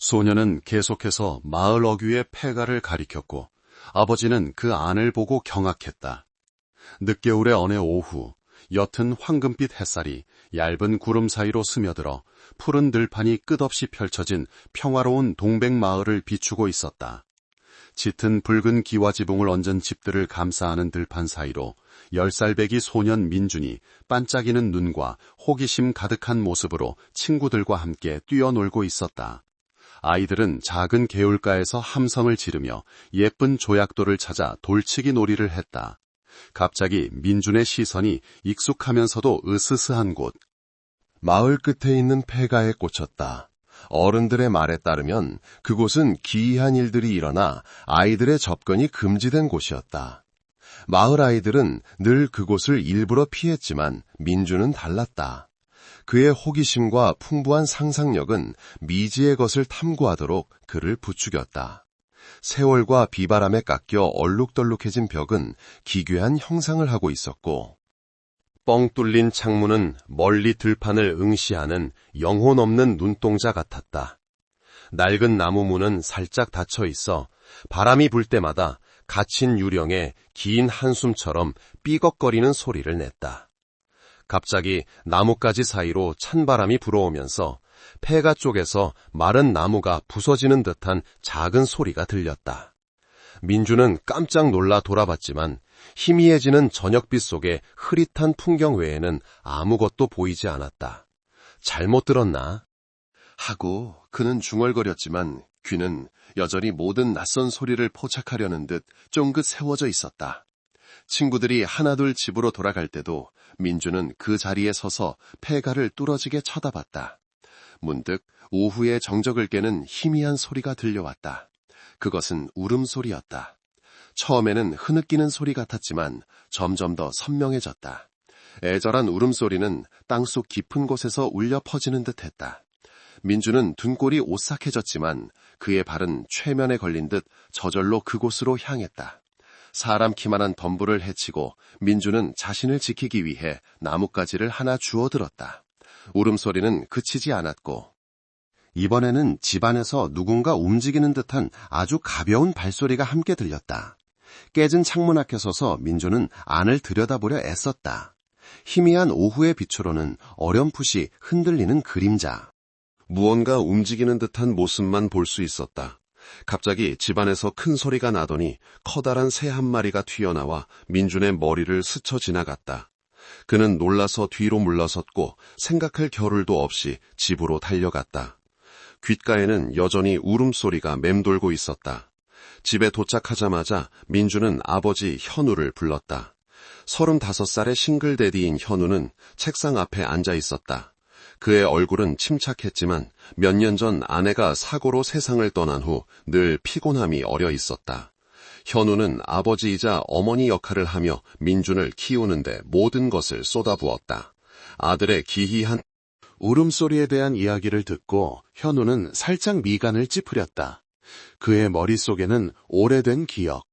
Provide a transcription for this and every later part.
소녀는 계속해서 마을 어귀의 폐가를 가리켰고 아버지는 그 안을 보고 경악했다. 늦겨울의 어느 오후, 옅은 황금빛 햇살이 얇은 구름 사이로 스며들어 푸른 들판이 끝없이 펼쳐진 평화로운 동백마을을 비추고 있었다. 짙은 붉은 기와지붕을 얹은 집들을 감싸하는 들판 사이로 10살배기 소년 민준이 반짝이는 눈과 호기심 가득한 모습으로 친구들과 함께 뛰어놀고 있었다. 아이들은 작은 개울가에서 함성을 지르며 예쁜 조약돌을 찾아 돌치기 놀이를 했다. 갑자기 민준의 시선이 익숙하면서도 으스스한 곳. 마을 끝에 있는 폐가에 꽂혔다. 어른들의 말에 따르면 그곳은 기이한 일들이 일어나 아이들의 접근이 금지된 곳이었다. 마을 아이들은 늘 그곳을 일부러 피했지만 민준은 달랐다. 그의 호기심과 풍부한 상상력은 미지의 것을 탐구하도록 그를 부추겼다. 세월과 비바람에 깎여 얼룩덜룩해진 벽은 기괴한 형상을 하고 있었고, 뻥 뚫린 창문은 멀리 들판을 응시하는 영혼 없는 눈동자 같았다. 낡은 나무 문은 살짝 닫혀 있어 바람이 불 때마다 갇힌 유령의 긴 한숨처럼 삐걱거리는 소리를 냈다. 갑자기 나뭇가지 사이로 찬바람이 불어오면서 폐가 쪽에서 마른 나무가 부서지는 듯한 작은 소리가 들렸다. 민주는 깜짝 놀라 돌아봤지만 희미해지는 저녁빛 속에 흐릿한 풍경 외에는 아무것도 보이지 않았다. 잘못 들었나? 하고 그는 중얼거렸지만 귀는 여전히 모든 낯선 소리를 포착하려는 듯 쫑긋 세워져 있었다. 친구들이 하나둘 집으로 돌아갈 때도 민주는 그 자리에 서서 폐가를 뚫어지게 쳐다봤다. 문득 오후의 정적을 깨는 희미한 소리가 들려왔다. 그것은 울음소리였다. 처음에는 흐느끼는 소리 같았지만 점점 더 선명해졌다. 애절한 울음소리는 땅속 깊은 곳에서 울려 퍼지는 듯했다. 민주는 등골이 오싹해졌지만 그의 발은 최면에 걸린 듯 저절로 그곳으로 향했다. 사람 키만한 덤불을 헤치고 민주는 자신을 지키기 위해 나뭇가지를 하나 주워들었다. 울음소리는 그치지 않았고 이번에는 집안에서 누군가 움직이는 듯한 아주 가벼운 발소리가 함께 들렸다. 깨진 창문 앞에 서서 민주는 안을 들여다보려 애썼다. 희미한 오후의 빛으로는 어렴풋이 흔들리는 그림자. 무언가 움직이는 듯한 모습만 볼 수 있었다. 갑자기 집안에서 큰 소리가 나더니 커다란 새 한 마리가 튀어나와 민준의 머리를 스쳐 지나갔다. 그는 놀라서 뒤로 물러섰고 생각할 겨를도 없이 집으로 달려갔다. 귓가에는 여전히 울음소리가 맴돌고 있었다. 집에 도착하자마자 민주는 아버지 현우를 불렀다. 35살의 싱글데디인 현우는 책상 앞에 앉아 있었다. 그의 얼굴은 침착했지만 몇 년 전 아내가 사고로 세상을 떠난 후 늘 피곤함이 어려 있었다. 현우는 아버지이자 어머니 역할을 하며 민준을 키우는데 모든 것을 쏟아부었다. 아들의 기이한 울음소리에 대한 이야기를 듣고 현우는 살짝 미간을 찌푸렸다. 그의 머릿속에는 오래된 기억.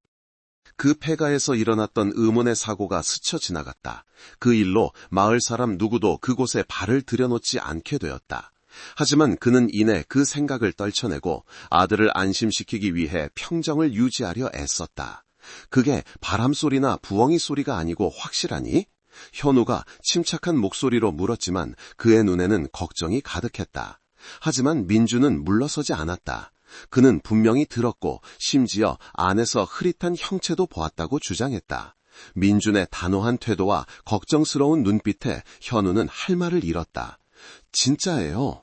그 폐가에서 일어났던 의문의 사고가 스쳐 지나갔다. 그 일로 마을 사람 누구도 그곳에 발을 들여놓지 않게 되었다. 하지만 그는 이내 그 생각을 떨쳐내고 아들을 안심시키기 위해 평정을 유지하려 애썼다. 그게 바람소리나 부엉이 소리가 아니고 확실하니? 현우가 침착한 목소리로 물었지만 그의 눈에는 걱정이 가득했다. 하지만 민주는 물러서지 않았다. 그는 분명히 들었고 심지어 안에서 흐릿한 형체도 보았다고 주장했다. 민준의 단호한 태도와 걱정스러운 눈빛에 현우는 할 말을 잃었다. 진짜예요.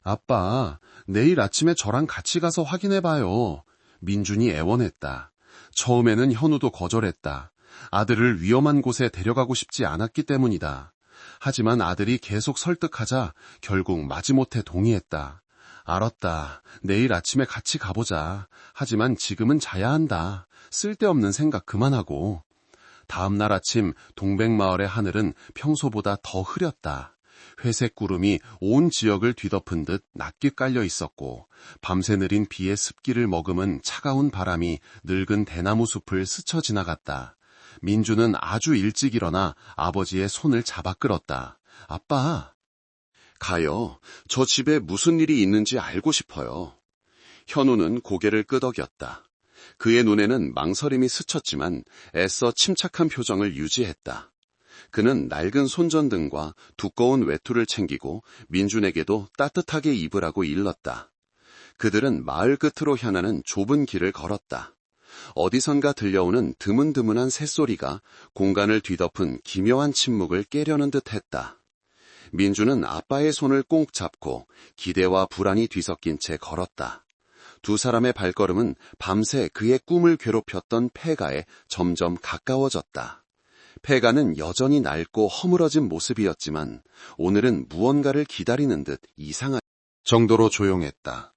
아빠, 내일 아침에 저랑 같이 가서 확인해봐요. 민준이 애원했다. 처음에는 현우도 거절했다. 아들을 위험한 곳에 데려가고 싶지 않았기 때문이다. 하지만 아들이 계속 설득하자 결국 마지못해 동의했다. 알았다. 내일 아침에 같이 가보자. 하지만 지금은 자야 한다. 쓸데없는 생각 그만하고. 다음 날 아침 동백마을의 하늘은 평소보다 더 흐렸다. 회색 구름이 온 지역을 뒤덮은 듯 낮게 깔려 있었고 밤새 내린 비의 습기를 머금은 차가운 바람이 늙은 대나무 숲을 스쳐 지나갔다. 민주는 아주 일찍 일어나 아버지의 손을 잡아 끌었다. 아빠. 가요. 저 집에 무슨 일이 있는지 알고 싶어요. 현우는 고개를 끄덕였다. 그의 눈에는 망설임이 스쳤지만 애써 침착한 표정을 유지했다. 그는 낡은 손전등과 두꺼운 외투를 챙기고 민준에게도 따뜻하게 입으라고 일렀다. 그들은 마을 끝으로 향하는 좁은 길을 걸었다. 어디선가 들려오는 드문드문한 새소리가 공간을 뒤덮은 기묘한 침묵을 깨려는 듯 했다. 민주는 아빠의 손을 꼭 잡고 기대와 불안이 뒤섞인 채 걸었다. 두 사람의 발걸음은 밤새 그의 꿈을 괴롭혔던 폐가에 점점 가까워졌다. 폐가는 여전히 낡고 허물어진 모습이었지만 오늘은 무언가를 기다리는 듯 이상한 정도로 조용했다.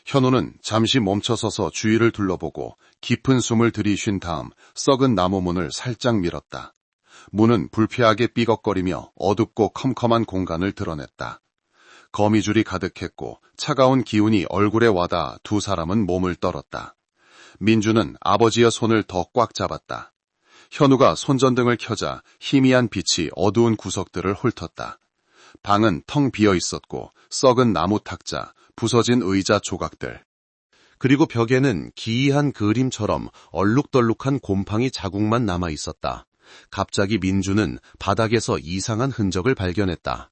현우는 잠시 멈춰서서 주위를 둘러보고 깊은 숨을 들이쉰 다음 썩은 나무 문을 살짝 밀었다. 문은 불쾌하게 삐걱거리며 어둡고 컴컴한 공간을 드러냈다. 거미줄이 가득했고 차가운 기운이 얼굴에 와닿아 두 사람은 몸을 떨었다. 민주는 아버지의 손을 더 꽉 잡았다. 현우가 손전등을 켜자 희미한 빛이 어두운 구석들을 훑었다. 방은 텅 비어 있었고 썩은 나무 탁자, 부서진 의자 조각들, 그리고 벽에는 기이한 그림처럼 얼룩덜룩한 곰팡이 자국만 남아 있었다. 갑자기 민주는 바닥에서 이상한 흔적을 발견했다.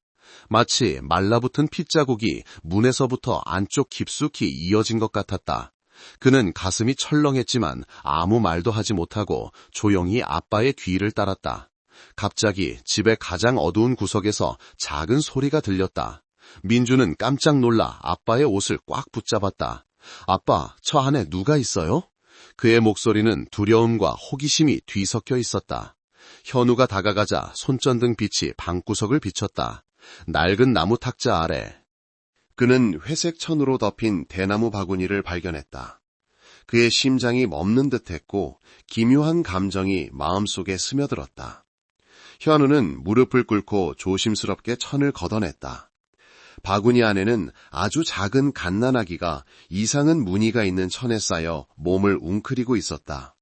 마치 말라붙은 핏자국이 문에서부터 안쪽 깊숙이 이어진 것 같았다. 그는 가슴이 철렁했지만 아무 말도 하지 못하고 조용히 아빠의 뒤를 따랐다. 갑자기 집의 가장 어두운 구석에서 작은 소리가 들렸다. 민주는 깜짝 놀라 아빠의 옷을 꽉 붙잡았다. 아빠, 저 안에 누가 있어요? 그의 목소리는 두려움과 호기심이 뒤섞여 있었다. 현우가 다가가자 손전등 빛이 방구석을 비췄다. 낡은 나무 탁자 아래 그는 회색 천으로 덮인 대나무 바구니를 발견했다. 그의 심장이 멎는 듯했고 기묘한 감정이 마음속에 스며들었다. 현우는 무릎을 꿇고 조심스럽게 천을 걷어냈다. 바구니 안에는 아주 작은 갓난아기가 이상한 무늬가 있는 천에 쌓여 몸을 웅크리고 있었다.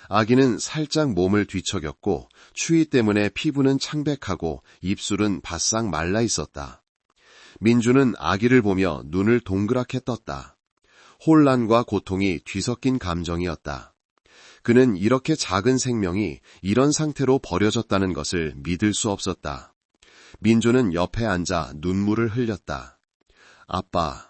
아기는 살짝 몸을 뒤척였고 추위 때문에 피부는 창백하고 입술은 바싹 말라 있었다. 민주는 아기를 보며 눈을 동그랗게 떴다. 혼란과 고통이 뒤섞인 감정이었다. 그는 이렇게 작은 생명이 이런 상태로 버려졌다는 것을 믿을 수 없었다. 민주는 옆에 앉아 눈물을 흘렸다. 아빠,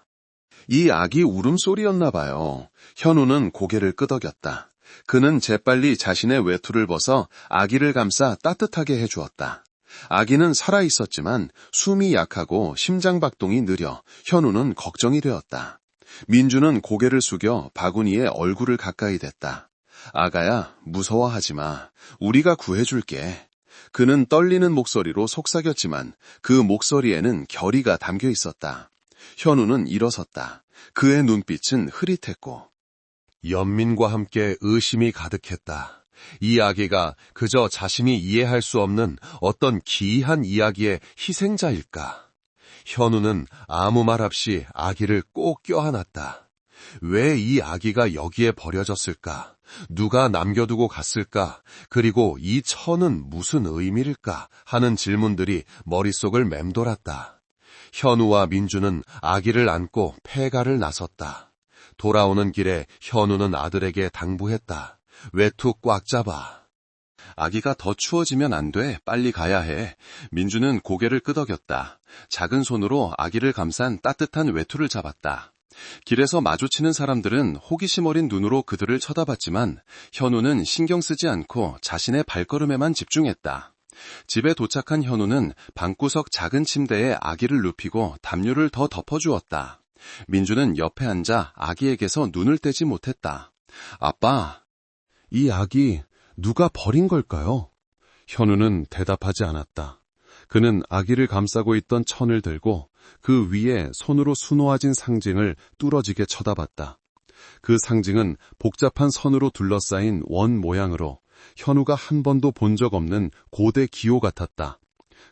이 아기 울음소리였나 봐요. 현우는 고개를 끄덕였다. 그는 재빨리 자신의 외투를 벗어 아기를 감싸 따뜻하게 해주었다. 아기는 살아있었지만 숨이 약하고 심장박동이 느려 현우는 걱정이 되었다. 민주는 고개를 숙여 바구니에 얼굴을 가까이 댔다. 아가야, 무서워하지 마. 우리가 구해줄게. 그는 떨리는 목소리로 속삭였지만 그 목소리에는 결의가 담겨 있었다. 현우는 일어섰다. 그의 눈빛은 흐릿했고 연민과 함께 의심이 가득했다. 이 아기가 그저 자신이 이해할 수 없는 어떤 기이한 이야기의 희생자일까? 현우는 아무 말 없이 아기를 꼭 껴안았다. 왜 이 아기가 여기에 버려졌을까? 누가 남겨두고 갔을까? 그리고 이 천은 무슨 의미일까? 하는 질문들이 머릿속을 맴돌았다. 현우와 민주는 아기를 안고 폐가를 나섰다. 돌아오는 길에 현우는 아들에게 당부했다. 외투 꽉 잡아. 아기가 더 추워지면 안 돼. 빨리 가야 해. 민주는 고개를 끄덕였다. 작은 손으로 아기를 감싼 따뜻한 외투를 잡았다. 길에서 마주치는 사람들은 호기심 어린 눈으로 그들을 쳐다봤지만 현우는 신경 쓰지 않고 자신의 발걸음에만 집중했다. 집에 도착한 현우는 방구석 작은 침대에 아기를 눕히고 담요를 더 덮어주었다. 민주는 옆에 앉아 아기에게서 눈을 떼지 못했다. 아빠, 이 아기 누가 버린 걸까요? 현우는 대답하지 않았다. 그는 아기를 감싸고 있던 천을 들고 그 위에 손으로 수놓아진 상징을 뚫어지게 쳐다봤다. 그 상징은 복잡한 선으로 둘러싸인 원 모양으로 현우가 한 번도 본 적 없는 고대 기호 같았다.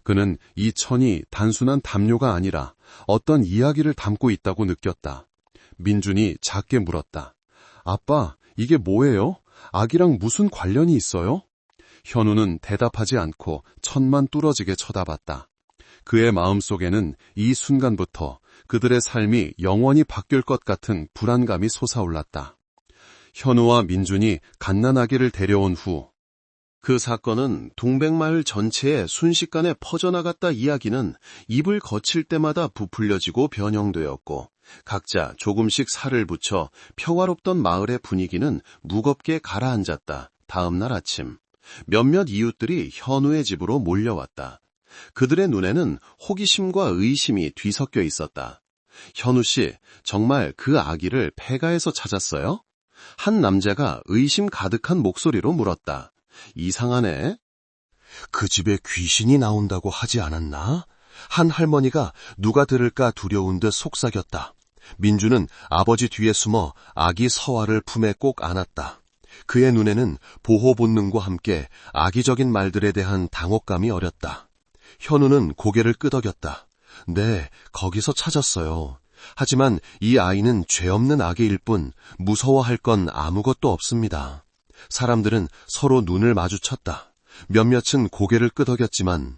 그는 이 천이 단순한 담요가 아니라 어떤 이야기를 담고 있다고 느꼈다. 민준이 작게 물었다. 아빠, 이게 뭐예요? 아기랑 무슨 관련이 있어요? 현우는 대답하지 않고 천만 뚫어지게 쳐다봤다. 그의 마음속에는 이 순간부터 그들의 삶이 영원히 바뀔 것 같은 불안감이 솟아올랐다. 현우와 민준이 갓난아기를 데려온 후 그 사건은 동백마을 전체에 순식간에 퍼져나갔다. 이야기는 입을 거칠 때마다 부풀려지고 변형되었고 각자 조금씩 살을 붙여 평화롭던 마을의 분위기는 무겁게 가라앉았다. 다음 날 아침 몇몇 이웃들이 현우의 집으로 몰려왔다. 그들의 눈에는 호기심과 의심이 뒤섞여 있었다. 현우 씨, 정말 그 아기를 폐가에서 찾았어요? 한 남자가 의심 가득한 목소리로 물었다. 이상하네. 그 집에 귀신이 나온다고 하지 않았나? 한 할머니가 누가 들을까 두려운 듯 속삭였다. 민주는 아버지 뒤에 숨어 아기 서아를 품에 꼭 안았다. 그의 눈에는 보호 본능과 함께 악의적인 말들에 대한 당혹감이 어렸다. 현우는 고개를 끄덕였다. 네, 거기서 찾았어요. 하지만 이 아이는 죄 없는 아기일 뿐 무서워할 건 아무것도 없습니다. 사람들은 서로 눈을 마주쳤다. 몇몇은 고개를 끄덕였지만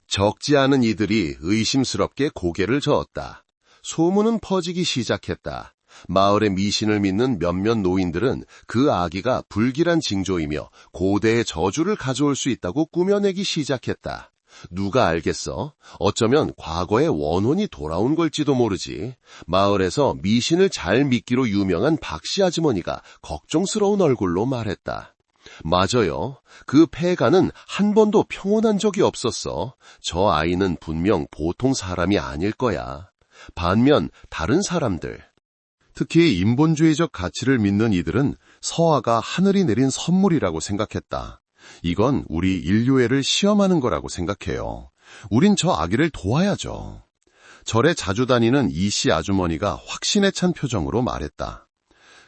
적지 않은 이들이 의심스럽게 고개를 저었다. 소문은 퍼지기 시작했다. 마을의 미신을 믿는 몇몇 노인들은 그 아기가 불길한 징조이며 고대의 저주를 가져올 수 있다고 꾸며내기 시작했다. 누가 알겠어? 어쩌면 과거의 원혼이 돌아온 걸지도 모르지. 마을에서 미신을 잘 믿기로 유명한 박씨 아주머니가 걱정스러운 얼굴로 말했다. 맞아요. 그 폐가는 한 번도 평온한 적이 없었어. 저 아이는 분명 보통 사람이 아닐 거야. 반면 다른 사람들, 특히 인본주의적 가치를 믿는 이들은 서아가 하늘이 내린 선물이라고 생각했다. 이건 우리 인류애를 시험하는 거라고 생각해요. 우린 저 아기를 도와야죠. 절에 자주 다니는 이씨 아주머니가 확신에 찬 표정으로 말했다.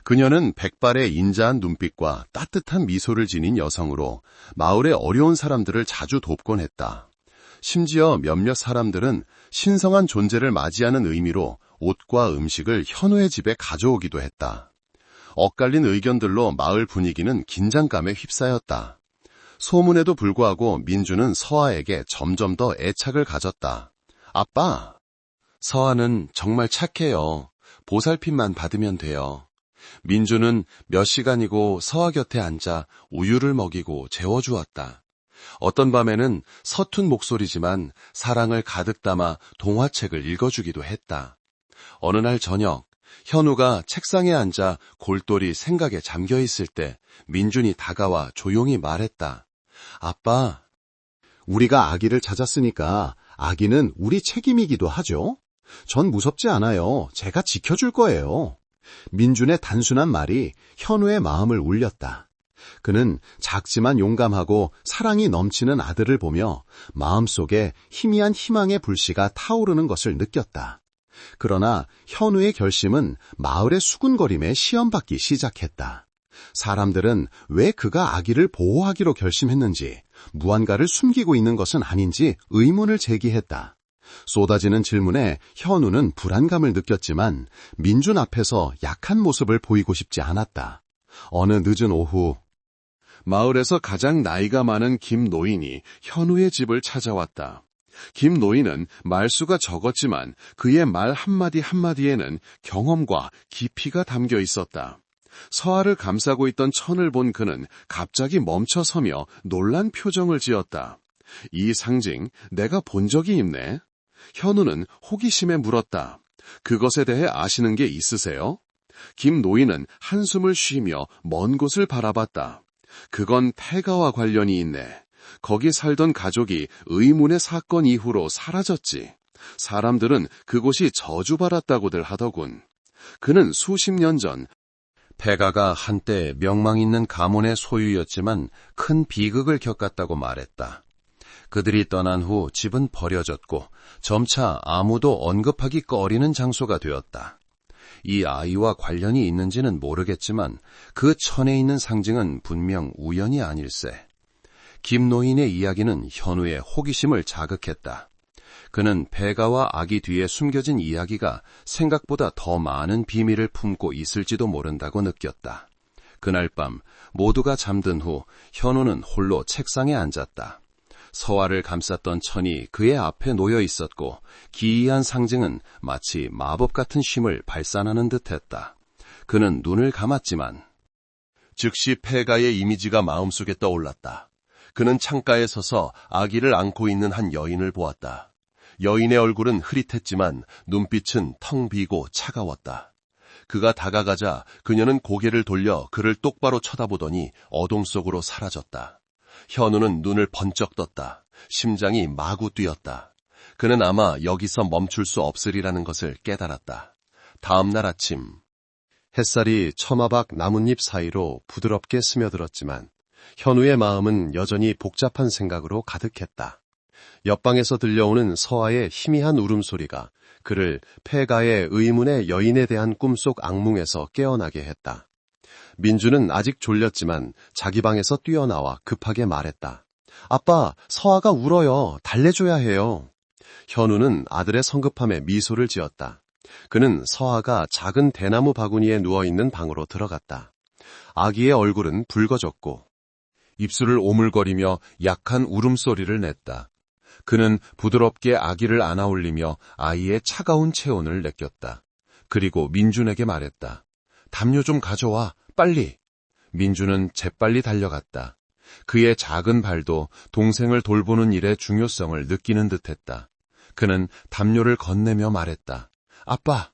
그녀는 백발의 인자한 눈빛과 따뜻한 미소를 지닌 여성으로 마을의 어려운 사람들을 자주 돕곤 했다. 심지어 몇몇 사람들은 신성한 존재를 맞이하는 의미로 옷과 음식을 현우의 집에 가져오기도 했다. 엇갈린 의견들로 마을 분위기는 긴장감에 휩싸였다. 소문에도 불구하고 민주는 서아에게 점점 더 애착을 가졌다. 아빠, 서아는 정말 착해요. 보살핌만 받으면 돼요. 민주는 몇 시간이고 서아 곁에 앉아 우유를 먹이고 재워주었다. 어떤 밤에는 서툰 목소리지만 사랑을 가득 담아 동화책을 읽어주기도 했다. 어느 날 저녁, 현우가 책상에 앉아 골똘히 생각에 잠겨 있을 때 민준이 다가와 조용히 말했다. 아빠, 우리가 아기를 찾았으니까 아기는 우리 책임이기도 하죠. 전 무섭지 않아요. 제가 지켜줄 거예요. 민준의 단순한 말이 현우의 마음을 울렸다. 그는 작지만 용감하고 사랑이 넘치는 아들을 보며 마음속에 희미한 희망의 불씨가 타오르는 것을 느꼈다. 그러나 현우의 결심은 마을의 수군거림에 시험받기 시작했다. 사람들은 왜 그가 아기를 보호하기로 결심했는지, 무언가를 숨기고 있는 것은 아닌지 의문을 제기했다. 쏟아지는 질문에 현우는 불안감을 느꼈지만 민준 앞에서 약한 모습을 보이고 싶지 않았다. 어느 늦은 오후, 마을에서 가장 나이가 많은 김 노인이 현우의 집을 찾아왔다. 김 노인은 말수가 적었지만 그의 말 한마디 한마디에는 경험과 깊이가 담겨 있었다. 서아를 감싸고 있던 천을 본 그는 갑자기 멈춰서며 놀란 표정을 지었다. 이 상징 내가 본 적이 있네. 현우는 호기심에 물었다. 그것에 대해 아시는 게 있으세요? 김 노인은 한숨을 쉬며 먼 곳을 바라봤다. 그건 폐가와 관련이 있네. 거기 살던 가족이 의문의 사건 이후로 사라졌지. 사람들은 그곳이 저주받았다고들 하더군. 그는 수십 년 전 폐가가 한때 명망 있는 가문의 소유였지만 큰 비극을 겪었다고 말했다. 그들이 떠난 후 집은 버려졌고 점차 아무도 언급하기 꺼리는 장소가 되었다. 이 아이와 관련이 있는지는 모르겠지만 그 천에 있는 상징은 분명 우연이 아닐세. 김 노인의 이야기는 현우의 호기심을 자극했다. 그는 폐가와 아기 뒤에 숨겨진 이야기가 생각보다 더 많은 비밀을 품고 있을지도 모른다고 느꼈다. 그날 밤 모두가 잠든 후 현우는 홀로 책상에 앉았다. 서화를 감쌌던 천이 그의 앞에 놓여 있었고 기이한 상징은 마치 마법 같은 쉼을 발산하는 듯했다. 그는 눈을 감았지만 즉시 폐가의 이미지가 마음속에 떠올랐다. 그는 창가에 서서 아기를 안고 있는 한 여인을 보았다. 여인의 얼굴은 흐릿했지만 눈빛은 텅 비고 차가웠다. 그가 다가가자 그녀는 고개를 돌려 그를 똑바로 쳐다보더니 어둠 속으로 사라졌다. 현우는 눈을 번쩍 떴다. 심장이 마구 뛰었다. 그는 아마 여기서 멈출 수 없으리라는 것을 깨달았다. 다음 날 아침, 햇살이 처마박 나뭇잎 사이로 부드럽게 스며들었지만 현우의 마음은 여전히 복잡한 생각으로 가득했다. 옆방에서 들려오는 서아의 희미한 울음소리가 그를 폐가의 의문의 여인에 대한 꿈속 악몽에서 깨어나게 했다. 민주는 아직 졸렸지만 자기 방에서 뛰어나와 급하게 말했다. 아빠, 서아가 울어요. 달래줘야 해요. 현우는 아들의 성급함에 미소를 지었다. 그는 서아가 작은 대나무 바구니에 누워있는 방으로 들어갔다. 아기의 얼굴은 붉어졌고 입술을 오물거리며 약한 울음소리를 냈다. 그는 부드럽게 아기를 안아올리며 아이의 차가운 체온을 느꼈다. 그리고 민준에게 말했다. 담요 좀 가져와, 빨리. 민준은 재빨리 달려갔다. 그의 작은 발도 동생을 돌보는 일의 중요성을 느끼는 듯했다. 그는 담요를 건네며 말했다. 아빠.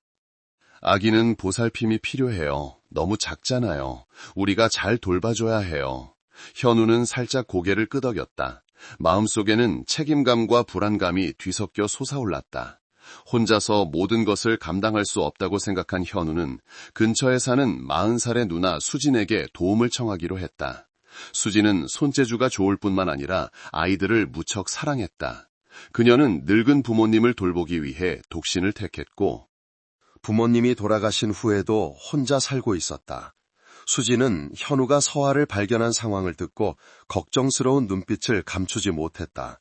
아기는 보살핌이 필요해요. 너무 작잖아요. 우리가 잘 돌봐줘야 해요. 현우는 살짝 고개를 끄덕였다. 마음속에는 책임감과 불안감이 뒤섞여 솟아올랐다. 혼자서 모든 것을 감당할 수 없다고 생각한 현우는 근처에 사는 40살의 누나 수진에게 도움을 청하기로 했다. 수진은 손재주가 좋을 뿐만 아니라 아이들을 무척 사랑했다. 그녀는 늙은 부모님을 돌보기 위해 독신을 택했고 부모님이 돌아가신 후에도 혼자 살고 있었다. 수지는 현우가 서아를 발견한 상황을 듣고 걱정스러운 눈빛을 감추지 못했다.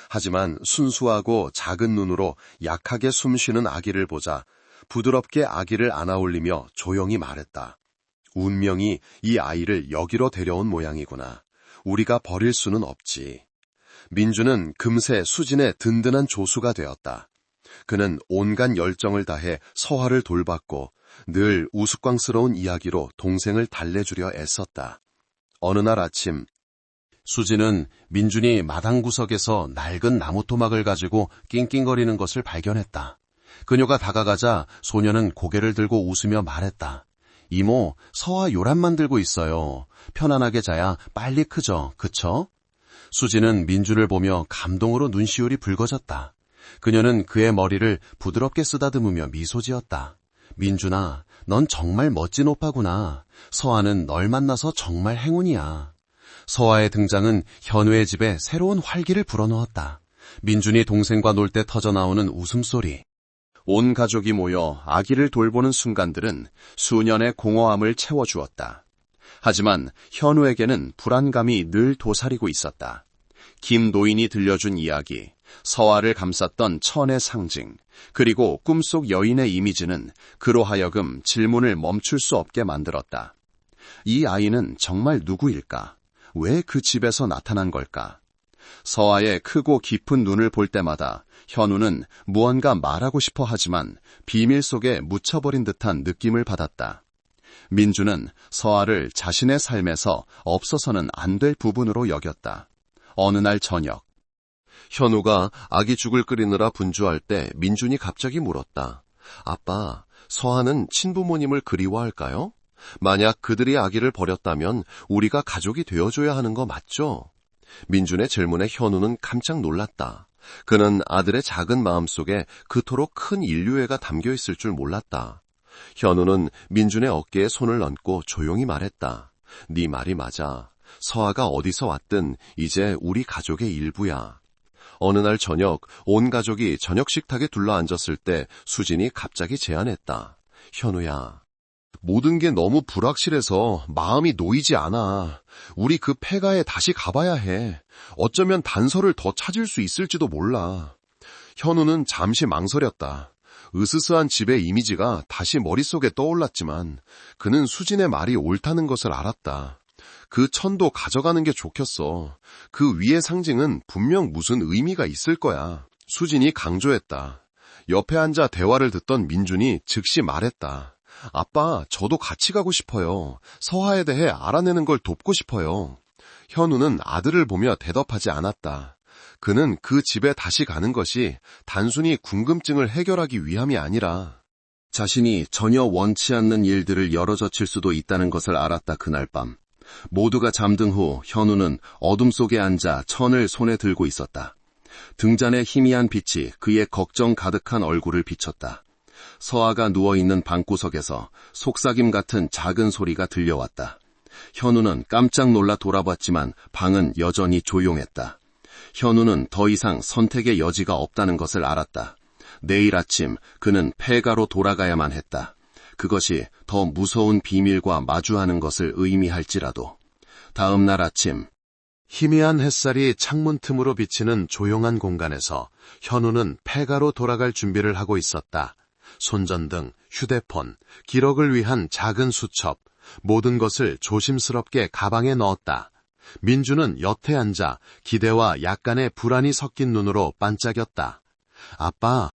하지만 순수하고 작은 눈으로 약하게 숨쉬는 아기를 보자 부드럽게 아기를 안아올리며 조용히 말했다. 운명이 이 아이를 여기로 데려온 모양이구나. 우리가 버릴 수는 없지. 민주는 금세 수진의 든든한 조수가 되었다. 그는 온갖 열정을 다해 서아를 돌봤고 늘 우스꽝스러운 이야기로 동생을 달래주려 애썼다. 어느 날 아침, 수지는 민준이 마당 구석에서 낡은 나무 토막을 가지고 낑낑거리는 것을 발견했다. 그녀가 다가가자 소녀는 고개를 들고 웃으며 말했다. 이모, 서아 요란만 들고 있어요. 편안하게 자야 빨리 크죠, 그쵸? 수지는 민준을 보며 감동으로 눈시울이 붉어졌다. 그녀는 그의 머리를 부드럽게 쓰다듬으며 미소 지었다. 민준아, 넌 정말 멋진 오빠구나. 서아는 널 만나서 정말 행운이야. 서아의 등장은 현우의 집에 새로운 활기를 불어넣었다. 민준이 동생과 놀 때 터져나오는 웃음소리. 온 가족이 모여 아기를 돌보는 순간들은 수년의 공허함을 채워주었다. 하지만 현우에게는 불안감이 늘 도사리고 있었다. 김 노인이 들려준 이야기, 서아를 감쌌던 천의 상징, 그리고 꿈속 여인의 이미지는 그로 하여금 질문을 멈출 수 없게 만들었다. 이 아이는 정말 누구일까? 왜 그 집에서 나타난 걸까? 서아의 크고 깊은 눈을 볼 때마다 현우는 무언가 말하고 싶어 하지만 비밀 속에 묻혀버린 듯한 느낌을 받았다. 민주는 서아를 자신의 삶에서 없어서는 안 될 부분으로 여겼다. 어느 날 저녁, 현우가 아기 죽을 끓이느라 분주할 때 민준이 갑자기 물었다. 아빠, 서아는 친부모님을 그리워할까요? 만약 그들이 아기를 버렸다면 우리가 가족이 되어줘야 하는 거 맞죠? 민준의 질문에 현우는 깜짝 놀랐다. 그는 아들의 작은 마음속에 그토록 큰 인류애가 담겨있을 줄 몰랐다. 현우는 민준의 어깨에 손을 얹고 조용히 말했다. 네 말이 맞아. 서아가 어디서 왔든 이제 우리 가족의 일부야. 어느 날 저녁 온 가족이 저녁 식탁에 둘러앉았을 때 수진이 갑자기 제안했다. 현우야, 모든 게 너무 불확실해서 마음이 놓이지 않아. 우리 그 폐가에 다시 가봐야 해. 어쩌면 단서를 더 찾을 수 있을지도 몰라. 현우는 잠시 망설였다. 으스스한 집의 이미지가 다시 머릿속에 떠올랐지만 그는 수진의 말이 옳다는 것을 알았다. 그 천도 가져가는 게 좋겠어. 그 위의 상징은 분명 무슨 의미가 있을 거야. 수진이 강조했다. 옆에 앉아 대화를 듣던 민준이 즉시 말했다. 아빠, 저도 같이 가고 싶어요. 서화에 대해 알아내는 걸 돕고 싶어요. 현우는 아들을 보며 대답하지 않았다. 그는 그 집에 다시 가는 것이 단순히 궁금증을 해결하기 위함이 아니라 자신이 전혀 원치 않는 일들을 열어젖힐 수도 있다는 것을 알았다. 그날 밤. 모두가 잠든 후 현우는 어둠 속에 앉아 천을 손에 들고 있었다. 등잔의 희미한 빛이 그의 걱정 가득한 얼굴을 비췄다. 서아가 누워있는 방구석에서 속삭임 같은 작은 소리가 들려왔다. 현우는 깜짝 놀라 돌아봤지만 방은 여전히 조용했다. 현우는 더 이상 선택의 여지가 없다는 것을 알았다. 내일 아침 그는 폐가로 돌아가야만 했다. 그것이 더 무서운 비밀과 마주하는 것을 의미할지라도. 다음 날 아침, 희미한 햇살이 창문 틈으로 비치는 조용한 공간에서 현우는 폐가로 돌아갈 준비를 하고 있었다. 손전등, 휴대폰, 기록을 위한 작은 수첩, 모든 것을 조심스럽게 가방에 넣었다. 민주는 옆에 앉아 기대와 약간의 불안이 섞인 눈으로 반짝였다. 아빠,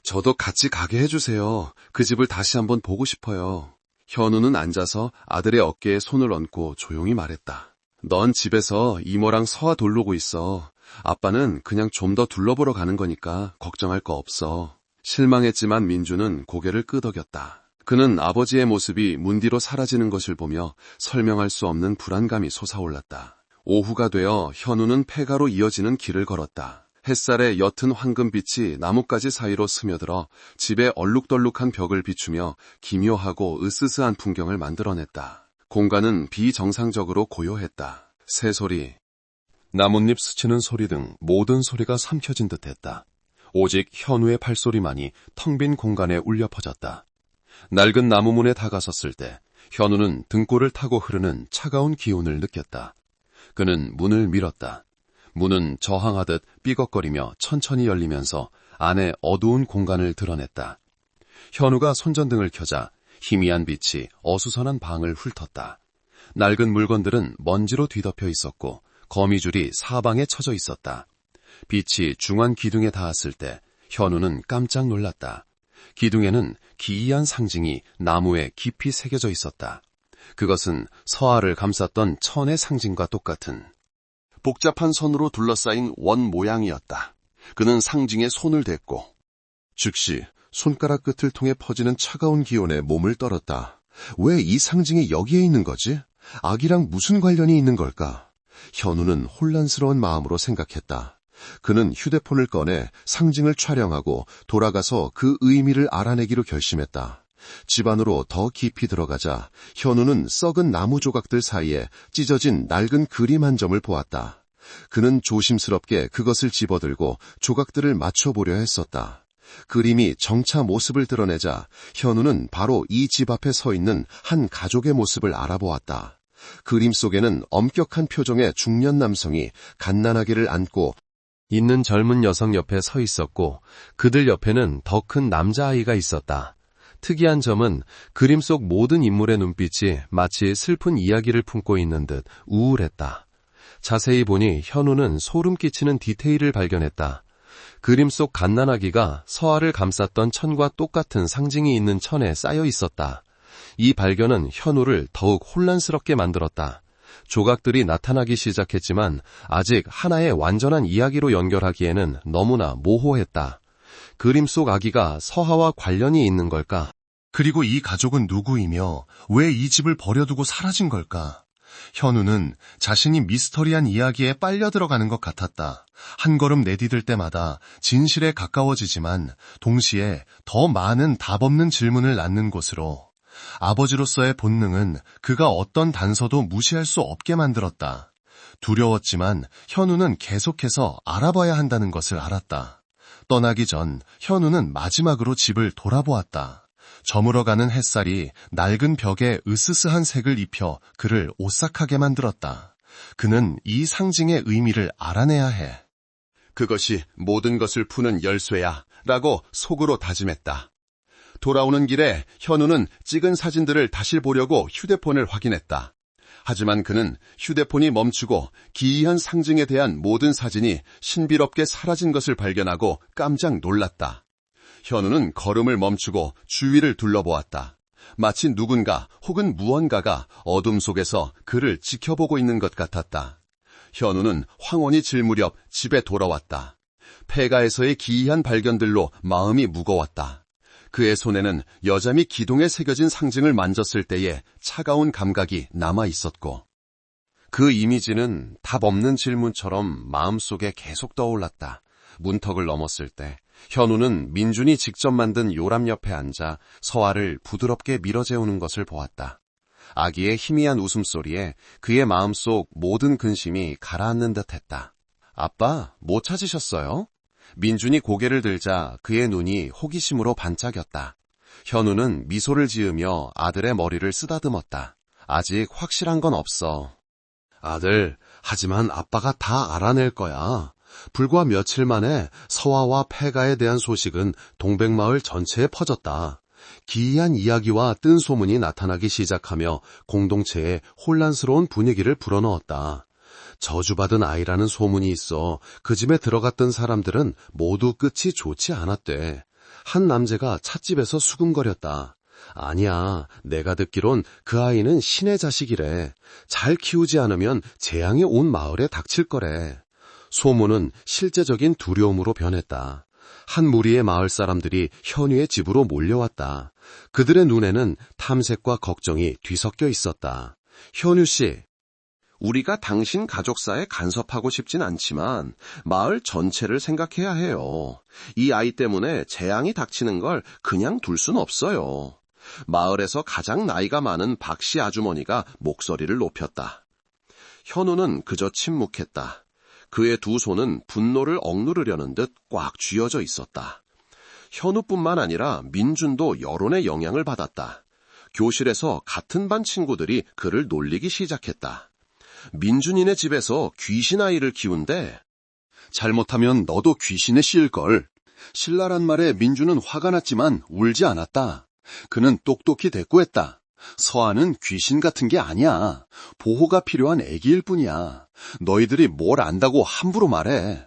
저도 같이 가게 해주세요. 그 집을 다시 한번 보고 싶어요. 현우는 앉아서 아들의 어깨에 손을 얹고 조용히 말했다. 넌 집에서 이모랑 서아 돌보고 있어. 아빠는 그냥 좀 더 둘러보러 가는 거니까 걱정할 거 없어. 실망했지만 민주는 고개를 끄덕였다. 그는 아버지의 모습이 문 뒤로 사라지는 것을 보며 설명할 수 없는 불안감이 솟아올랐다. 오후가 되어 현우는 폐가로 이어지는 길을 걸었다. 햇살의 옅은 황금빛이 나뭇가지 사이로 스며들어 집의 얼룩덜룩한 벽을 비추며 기묘하고 으스스한 풍경을 만들어냈다. 공간은 비정상적으로 고요했다. 새소리, 나뭇잎 스치는 소리 등 모든 소리가 삼켜진 듯했다. 오직 현우의 발소리만이 텅 빈 공간에 울려 퍼졌다. 낡은 나무문에 다가섰을 때 현우는 등골을 타고 흐르는 차가운 기운을 느꼈다. 그는 문을 밀었다. 문은 저항하듯 삐걱거리며 천천히 열리면서 안에 어두운 공간을 드러냈다. 현우가 손전등을 켜자 희미한 빛이 어수선한 방을 훑었다. 낡은 물건들은 먼지로 뒤덮여 있었고 거미줄이 사방에 쳐져 있었다. 빛이 중앙 기둥에 닿았을 때 현우는 깜짝 놀랐다. 기둥에는 기이한 상징이 나무에 깊이 새겨져 있었다. 그것은 서아를 감쌌던 천의 상징과 똑같은 복잡한 선으로 둘러싸인 원 모양이었다. 그는 상징에 손을 댔고 즉시 손가락 끝을 통해 퍼지는 차가운 기온에 몸을 떨었다. 왜 이 상징이 여기에 있는 거지? 악이랑 무슨 관련이 있는 걸까? 현우는 혼란스러운 마음으로 생각했다. 그는 휴대폰을 꺼내 상징을 촬영하고 돌아가서 그 의미를 알아내기로 결심했다. 집 안으로 더 깊이 들어가자 현우는 썩은 나무 조각들 사이에 찢어진 낡은 그림 한 점을 보았다. 그는 조심스럽게 그것을 집어들고 조각들을 맞춰보려 했었다. 그림이 정차 모습을 드러내자 현우는 바로 이 집 앞에 서 있는 한 가족의 모습을 알아보았다. 그림 속에는 엄격한 표정의 중년 남성이 갓난아기를 안고 있는 젊은 여성 옆에 서 있었고 그들 옆에는 더 큰 남자아이가 있었다. 특이한 점은 그림 속 모든 인물의 눈빛이 마치 슬픈 이야기를 품고 있는 듯 우울했다. 자세히 보니 현우는 소름 끼치는 디테일을 발견했다. 그림 속 갓난아기가 서아를 감쌌던 천과 똑같은 상징이 있는 천에 쌓여 있었다. 이 발견은 현우를 더욱 혼란스럽게 만들었다. 조각들이 나타나기 시작했지만 아직 하나의 완전한 이야기로 연결하기에는 너무나 모호했다. 그림 속 아기가 서아와 관련이 있는 걸까? 그리고 이 가족은 누구이며 왜 이 집을 버려두고 사라진 걸까? 현우는 자신이 미스터리한 이야기에 빨려 들어가는 것 같았다. 한 걸음 내디딜 때마다 진실에 가까워지지만 동시에 더 많은 답 없는 질문을 낳는 곳으로. 아버지로서의 본능은 그가 어떤 단서도 무시할 수 없게 만들었다. 두려웠지만 현우는 계속해서 알아봐야 한다는 것을 알았다. 떠나기 전 현우는 마지막으로 집을 돌아보았다. 저물어가는 햇살이 낡은 벽에 으스스한 색을 입혀 그를 오싹하게 만들었다. 그는 이 상징의 의미를 알아내야 해. 그것이 모든 것을 푸는 열쇠야 라고 속으로 다짐했다. 돌아오는 길에 현우는 찍은 사진들을 다시 보려고 휴대폰을 확인했다. 하지만 그는 휴대폰이 멈추고 기이한 상징에 대한 모든 사진이 신비롭게 사라진 것을 발견하고 깜짝 놀랐다. 현우는 걸음을 멈추고 주위를 둘러보았다. 마치 누군가 혹은 무언가가 어둠 속에서 그를 지켜보고 있는 것 같았다. 현우는 황혼이 질 무렵 집에 돌아왔다. 폐가에서의 기이한 발견들로 마음이 무거웠다. 그의 손에는 여자미 기둥에 새겨진 상징을 만졌을 때의 차가운 감각이 남아 있었고, 그 이미지는 답 없는 질문처럼 마음속에 계속 떠올랐다. 문턱을 넘었을 때 현우는 민준이 직접 만든 요람 옆에 앉아 서아를 부드럽게 밀어재우는 것을 보았다. 아기의 희미한 웃음소리에 그의 마음속 모든 근심이 가라앉는 듯했다. 아빠, 뭐 찾으셨어요? 민준이 고개를 들자 그의 눈이 호기심으로 반짝였다. 현우는 미소를 지으며 아들의 머리를 쓰다듬었다. 아직 확실한 건 없어. 아들, 하지만 아빠가 다 알아낼 거야. 불과 며칠 만에 서아와 폐가에 대한 소식은 동백마을 전체에 퍼졌다. 기이한 이야기와 뜬 소문이 나타나기 시작하며 공동체에 혼란스러운 분위기를 불어넣었다. 저주받은 아이라는 소문이 있어 그 집에 들어갔던 사람들은 모두 끝이 좋지 않았대. 한 남자가 찻집에서 수군거렸다. 아니야, 내가 듣기론 그 아이는 신의 자식이래. 잘 키우지 않으면 재앙이 온 마을에 닥칠 거래. 소문은 실제적인 두려움으로 변했다. 한 무리의 마을 사람들이 현우의 집으로 몰려왔다. 그들의 눈에는 탐색과 걱정이 뒤섞여 있었다. 현우 씨, 우리가 당신 가족사에 간섭하고 싶진 않지만 마을 전체를 생각해야 해요. 이 아이 때문에 재앙이 닥치는 걸 그냥 둘 순 없어요. 마을에서 가장 나이가 많은 박씨 아주머니가 목소리를 높였다. 현우는 그저 침묵했다. 그의 두 손은 분노를 억누르려는 듯 꽉 쥐어져 있었다. 현우뿐만 아니라 민준도 여론의 영향을 받았다. 교실에서 같은 반 친구들이 그를 놀리기 시작했다. 민준이네 집에서 귀신 아이를 키운대. 잘못하면 너도 귀신에 씌일걸. 신라란 말에 민준은 화가 났지만 울지 않았다. 그는 똑똑히 대꾸했다. 서아는 귀신 같은 게 아니야. 보호가 필요한 애기일 뿐이야. 너희들이 뭘 안다고 함부로 말해.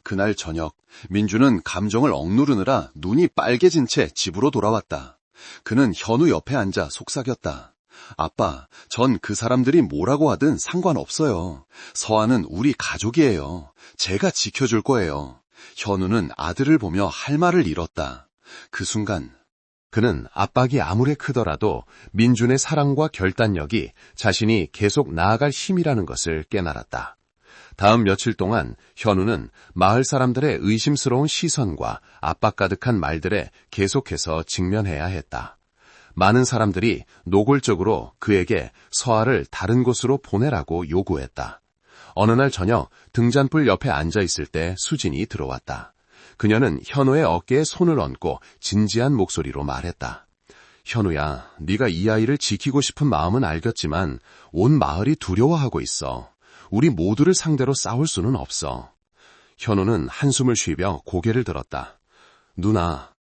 그날 저녁, 민준은 감정을 억누르느라 눈이 빨개진 채 집으로 돌아왔다. 그는 현우 옆에 앉아 속삭였다. 아빠, 전 그 사람들이 뭐라고 하든 상관없어요. 서아는 우리 가족이에요. 제가 지켜줄 거예요. 현우는 아들을 보며 할 말을 잃었다. 그 순간 그는 압박이 아무리 크더라도 민준의 사랑과 결단력이 자신이 계속 나아갈 힘이라는 것을 깨달았다. 다음 며칠 동안 현우는 마을 사람들의 의심스러운 시선과 압박 가득한 말들에 계속해서 직면해야 했다. 많은 사람들이 노골적으로 그에게 서아를 다른 곳으로 보내라고 요구했다. 어느 날 저녁 등잔불 옆에 앉아 있을 때 수진이 들어왔다. 그녀는 현우의 어깨에 손을 얹고 진지한 목소리로 말했다. 현우야, 네가 이 아이를 지키고 싶은 마음은 알겠지만 온 마을이 두려워하고 있어. 우리 모두를 상대로 싸울 수는 없어. 현우는 한숨을 쉬며 고개를 들었다. 누나,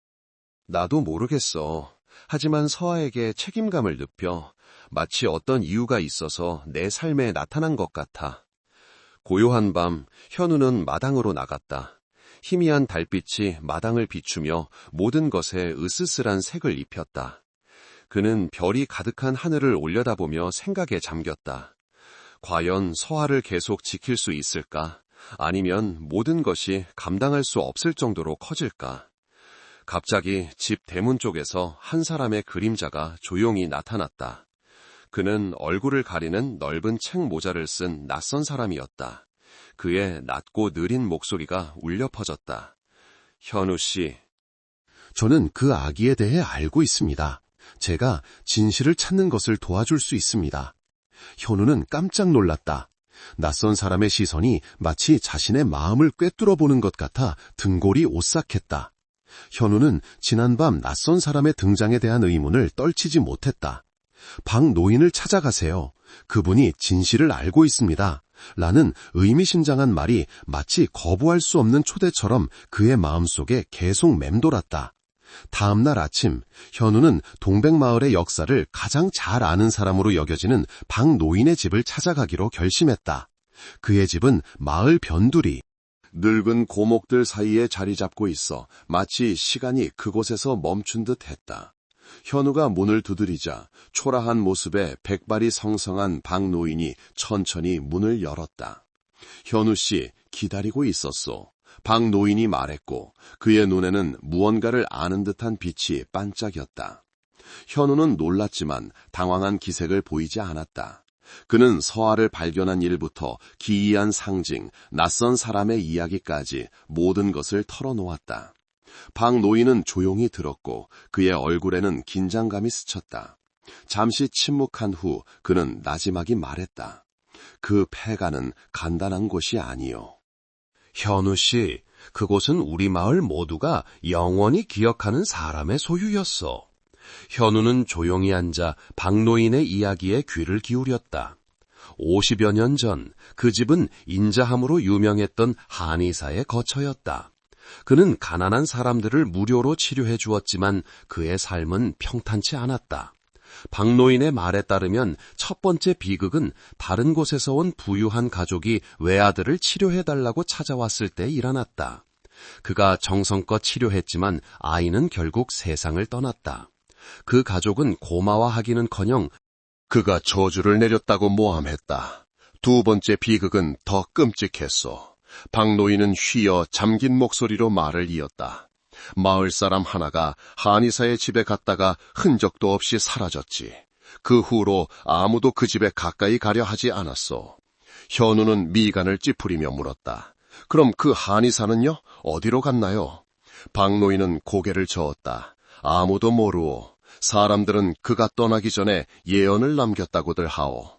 나도 모르겠어. 하지만 서아에게 책임감을 느껴 마치 어떤 이유가 있어서 내 삶에 나타난 것 같아. 고요한 밤, 현우는 마당으로 나갔다. 희미한 달빛이 마당을 비추며 모든 것에 으스스한 색을 입혔다. 그는 별이 가득한 하늘을 올려다보며 생각에 잠겼다. 과연 서아를 계속 지킬 수 있을까? 아니면 모든 것이 감당할 수 없을 정도로 커질까? 갑자기 집 대문 쪽에서 한 사람의 그림자가 조용히 나타났다. 그는 얼굴을 가리는 넓은 책 모자를 쓴 낯선 사람이었다. 그의 낮고 느린 목소리가 울려 퍼졌다. 현우 씨. 저는 그 아기에 대해 알고 있습니다. 제가 진실을 찾는 것을 도와줄 수 있습니다. 현우는 깜짝 놀랐다. 낯선 사람의 시선이 마치 자신의 마음을 꿰뚫어 보는 것 같아 등골이 오싹했다. 현우는 지난밤 낯선 사람의 등장에 대한 의문을 떨치지 못했다. 박 노인을 찾아가세요. 그분이 진실을 알고 있습니다. 라는 의미심장한 말이 마치 거부할 수 없는 초대처럼 그의 마음속에 계속 맴돌았다. 다음날 아침, 현우는 동백마을의 역사를 가장 잘 아는 사람으로 여겨지는 박노인의 집을 찾아가기로 결심했다. 그의 집은 마을 변두리, 늙은 고목들 사이에 자리 잡고 있어 마치 시간이 그곳에서 멈춘 듯 했다. 현우가 문을 두드리자 초라한 모습에 백발이 성성한 박노인이 천천히 문을 열었다. 현우 씨, 기다리고 있었소. 박노인이 말했고 그의 눈에는 무언가를 아는 듯한 빛이 반짝였다. 현우는 놀랐지만 당황한 기색을 보이지 않았다. 그는 서아를 발견한 일부터 기이한 상징, 낯선 사람의 이야기까지 모든 것을 털어놓았다. 박노인은 조용히 들었고 그의 얼굴에는 긴장감이 스쳤다. 잠시 침묵한 후 그는 나지막이 말했다. 그 폐가는 간단한 곳이 아니요. 현우 씨, 그곳은 우리 마을 모두가 영원히 기억하는 사람의 소유였어. 현우는 조용히 앉아 박노인의 이야기에 귀를 기울였다. 50여 년 전 그 집은 인자함으로 유명했던 한의사의 거처였다. 그는 가난한 사람들을 무료로 치료해 주었지만 그의 삶은 평탄치 않았다. 박노인의 말에 따르면 첫 번째 비극은 다른 곳에서 온 부유한 가족이 외아들을 치료해달라고 찾아왔을 때 일어났다. 그가 정성껏 치료했지만 아이는 결국 세상을 떠났다. 그 가족은 고마워하기는커녕 그가 저주를 내렸다고 모함했다. 두 번째 비극은 더 끔찍했소. 박노인은 휘어 잠긴 목소리로 말을 이었다. 마을 사람 하나가 한의사의 집에 갔다가 흔적도 없이 사라졌지. 그 후로 아무도 그 집에 가까이 가려 하지 않았소. 현우는 미간을 찌푸리며 물었다. 그럼 그 한의사는요? 어디로 갔나요? 박노인은 고개를 저었다. 아무도 모르오. 사람들은 그가 떠나기 전에 예언을 남겼다고들 하오.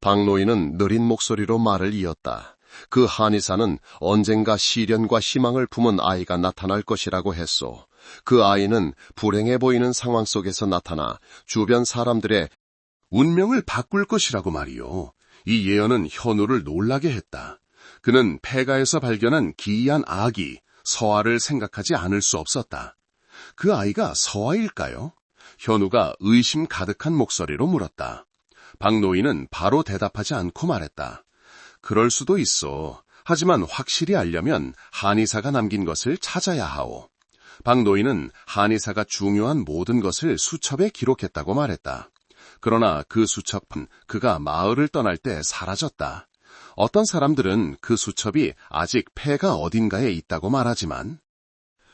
박노인은 느린 목소리로 말을 이었다. 그 한의사는 언젠가 시련과 희망을 품은 아이가 나타날 것이라고 했소. 그 아이는 불행해 보이는 상황 속에서 나타나 주변 사람들의 운명을 바꿀 것이라고 말이요. 이 예언은 현우를 놀라게 했다. 그는 폐가에서 발견한 기이한 아기, 서아를 생각하지 않을 수 없었다. 그 아이가 서아일까요? 현우가 의심 가득한 목소리로 물었다. 박노인은 바로 대답하지 않고 말했다. 그럴 수도 있어. 하지만 확실히 알려면 한의사가 남긴 것을 찾아야 하오. 박노인은 한의사가 중요한 모든 것을 수첩에 기록했다고 말했다. 그러나 그 수첩은 그가 마을을 떠날 때 사라졌다. 어떤 사람들은 그 수첩이 아직 폐가 어딘가에 있다고 말하지만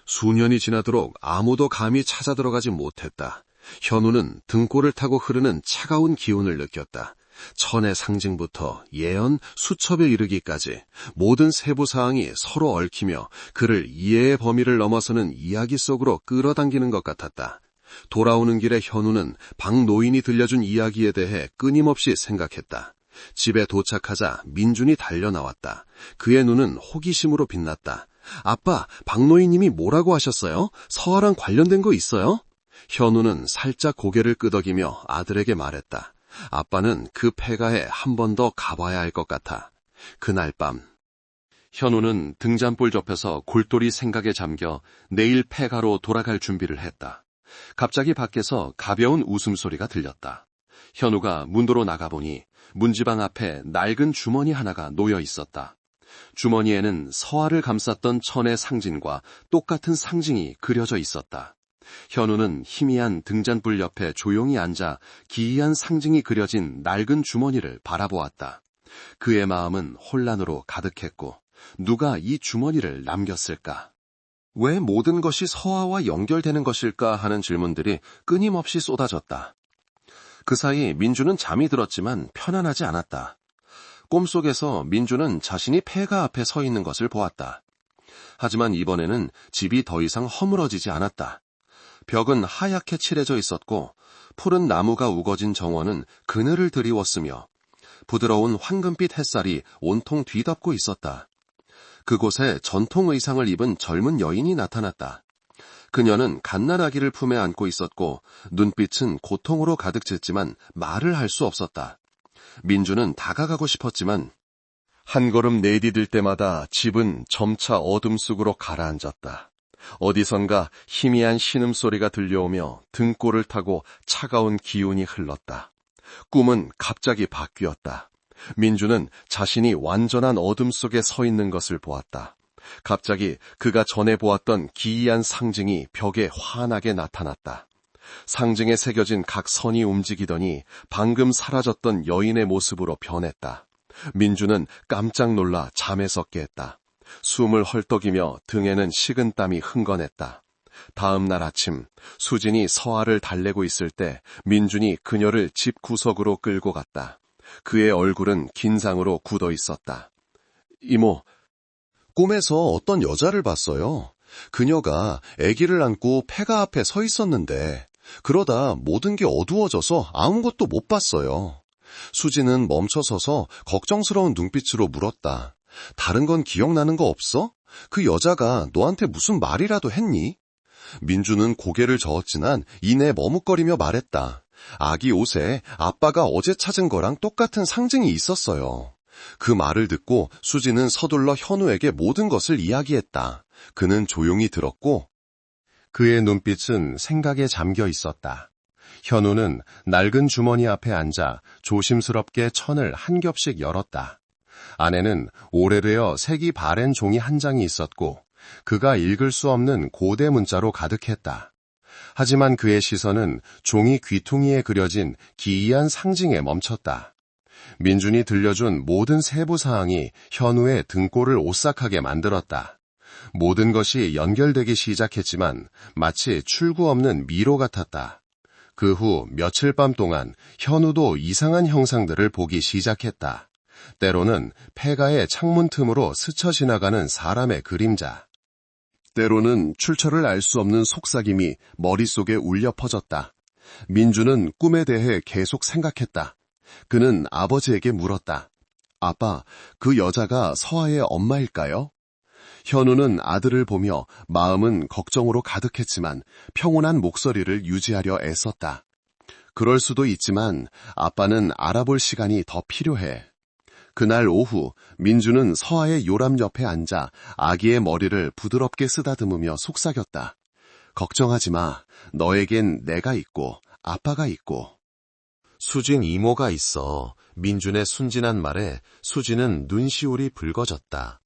수년이 지나도록 아무도 감히 찾아 들어가지 못했다. 현우는 등골을 타고 흐르는 차가운 기운을 느꼈다. 천의 상징부터 예언, 수첩에 이르기까지 모든 세부 사항이 서로 얽히며 그를 이해의 범위를 넘어서는 이야기 속으로 끌어당기는 것 같았다. 돌아오는 길에 현우는 박노인이 들려준 이야기에 대해 끊임없이 생각했다. 집에 도착하자 민준이 달려나왔다. 그의 눈은 호기심으로 빛났다. 아빠, 박노인님이 뭐라고 하셨어요? 서아랑 관련된 거 있어요? 현우는 살짝 고개를 끄덕이며 아들에게 말했다. 아빠는 그 폐가에 한 번 더 가봐야 할 것 같아. 그날 밤 현우는 등잔불 접혀서 골똘히 생각에 잠겨 내일 폐가로 돌아갈 준비를 했다. 갑자기 밖에서 가벼운 웃음소리가 들렸다. 현우가 문도로 나가보니 문지방 앞에 낡은 주머니 하나가 놓여 있었다. 주머니에는 서아를 감쌌던 천의 상징과 똑같은 상징이 그려져 있었다. 현우는 희미한 등잔불 옆에 조용히 앉아 기이한 상징이 그려진 낡은 주머니를 바라보았다. 그의 마음은 혼란으로 가득했고 누가 이 주머니를 남겼을까? 왜 모든 것이 서아와 연결되는 것일까 하는 질문들이 끊임없이 쏟아졌다. 그 사이 민주는 잠이 들었지만 편안하지 않았다. 꿈속에서 민주는 자신이 폐가 앞에 서 있는 것을 보았다. 하지만 이번에는 집이 더 이상 허물어지지 않았다. 벽은 하얗게 칠해져 있었고 푸른 나무가 우거진 정원은 그늘을 드리웠으며 부드러운 황금빛 햇살이 온통 뒤덮고 있었다. 그곳에 전통 의상을 입은 젊은 여인이 나타났다. 그녀는 갓난아기를 품에 안고 있었고 눈빛은 고통으로 가득 찼지만 말을 할 수 없었다. 민주는 다가가고 싶었지만 한 걸음 내디딜 때마다 집은 점차 어둠 속으로 가라앉았다. 어디선가 희미한 신음소리가 들려오며 등골을 타고 차가운 기운이 흘렀다. 꿈은 갑자기 바뀌었다. 민주는 자신이 완전한 어둠 속에 서 있는 것을 보았다. 갑자기 그가 전에 보았던 기이한 상징이 벽에 환하게 나타났다. 상징에 새겨진 각 선이 움직이더니 방금 사라졌던 여인의 모습으로 변했다. 민주는 깜짝 놀라 잠에서 깼다. 숨을 헐떡이며 등에는 식은땀이 흥건했다. 다음 날 아침 수진이 서아를 달래고 있을 때 민준이 그녀를 집 구석으로 끌고 갔다. 그의 얼굴은 긴장으로 굳어 있었다. 이모, 꿈에서 어떤 여자를 봤어요. 그녀가 아기를 안고 폐가 앞에 서 있었는데 그러다 모든 게 어두워져서 아무것도 못 봤어요. 수지는 멈춰서서 걱정스러운 눈빛으로 물었다. 다른 건 기억나는 거 없어? 그 여자가 너한테 무슨 말이라도 했니? 민주는 고개를 저었지만 이내 머뭇거리며 말했다. 아기 옷에 아빠가 어제 찾은 거랑 똑같은 상징이 있었어요. 그 말을 듣고 수지는 서둘러 현우에게 모든 것을 이야기했다. 그는 조용히 들었고 그의 눈빛은 생각에 잠겨 있었다. 현우는 낡은 주머니 앞에 앉아 조심스럽게 천을 한 겹씩 열었다. 안에는 오래되어 색이 바랜 종이 한 장이 있었고 그가 읽을 수 없는 고대 문자로 가득했다. 하지만 그의 시선은 종이 귀퉁이에 그려진 기이한 상징에 멈췄다. 민준이 들려준 모든 세부 사항이 현우의 등골을 오싹하게 만들었다. 모든 것이 연결되기 시작했지만 마치 출구 없는 미로 같았다. 그 후 며칠 밤 동안 현우도 이상한 형상들을 보기 시작했다. 때로는 폐가의 창문 틈으로 스쳐 지나가는 사람의 그림자. 때로는 출처를 알 수 없는 속삭임이 머릿속에 울려 퍼졌다. 민주는 꿈에 대해 계속 생각했다. 그는 아버지에게 물었다. 아빠, 그 여자가 서아의 엄마일까요? 현우는 아들을 보며 마음은 걱정으로 가득했지만 평온한 목소리를 유지하려 애썼다. 그럴 수도 있지만 아빠는 알아볼 시간이 더 필요해. 그날 오후 민주는 서아의 요람 옆에 앉아 아기의 머리를 부드럽게 쓰다듬으며 속삭였다. 걱정하지 마. 너에겐 내가 있고 아빠가 있고. 수진 이모가 있어. 민준의 순진한 말에 수진은 눈시울이 붉어졌다.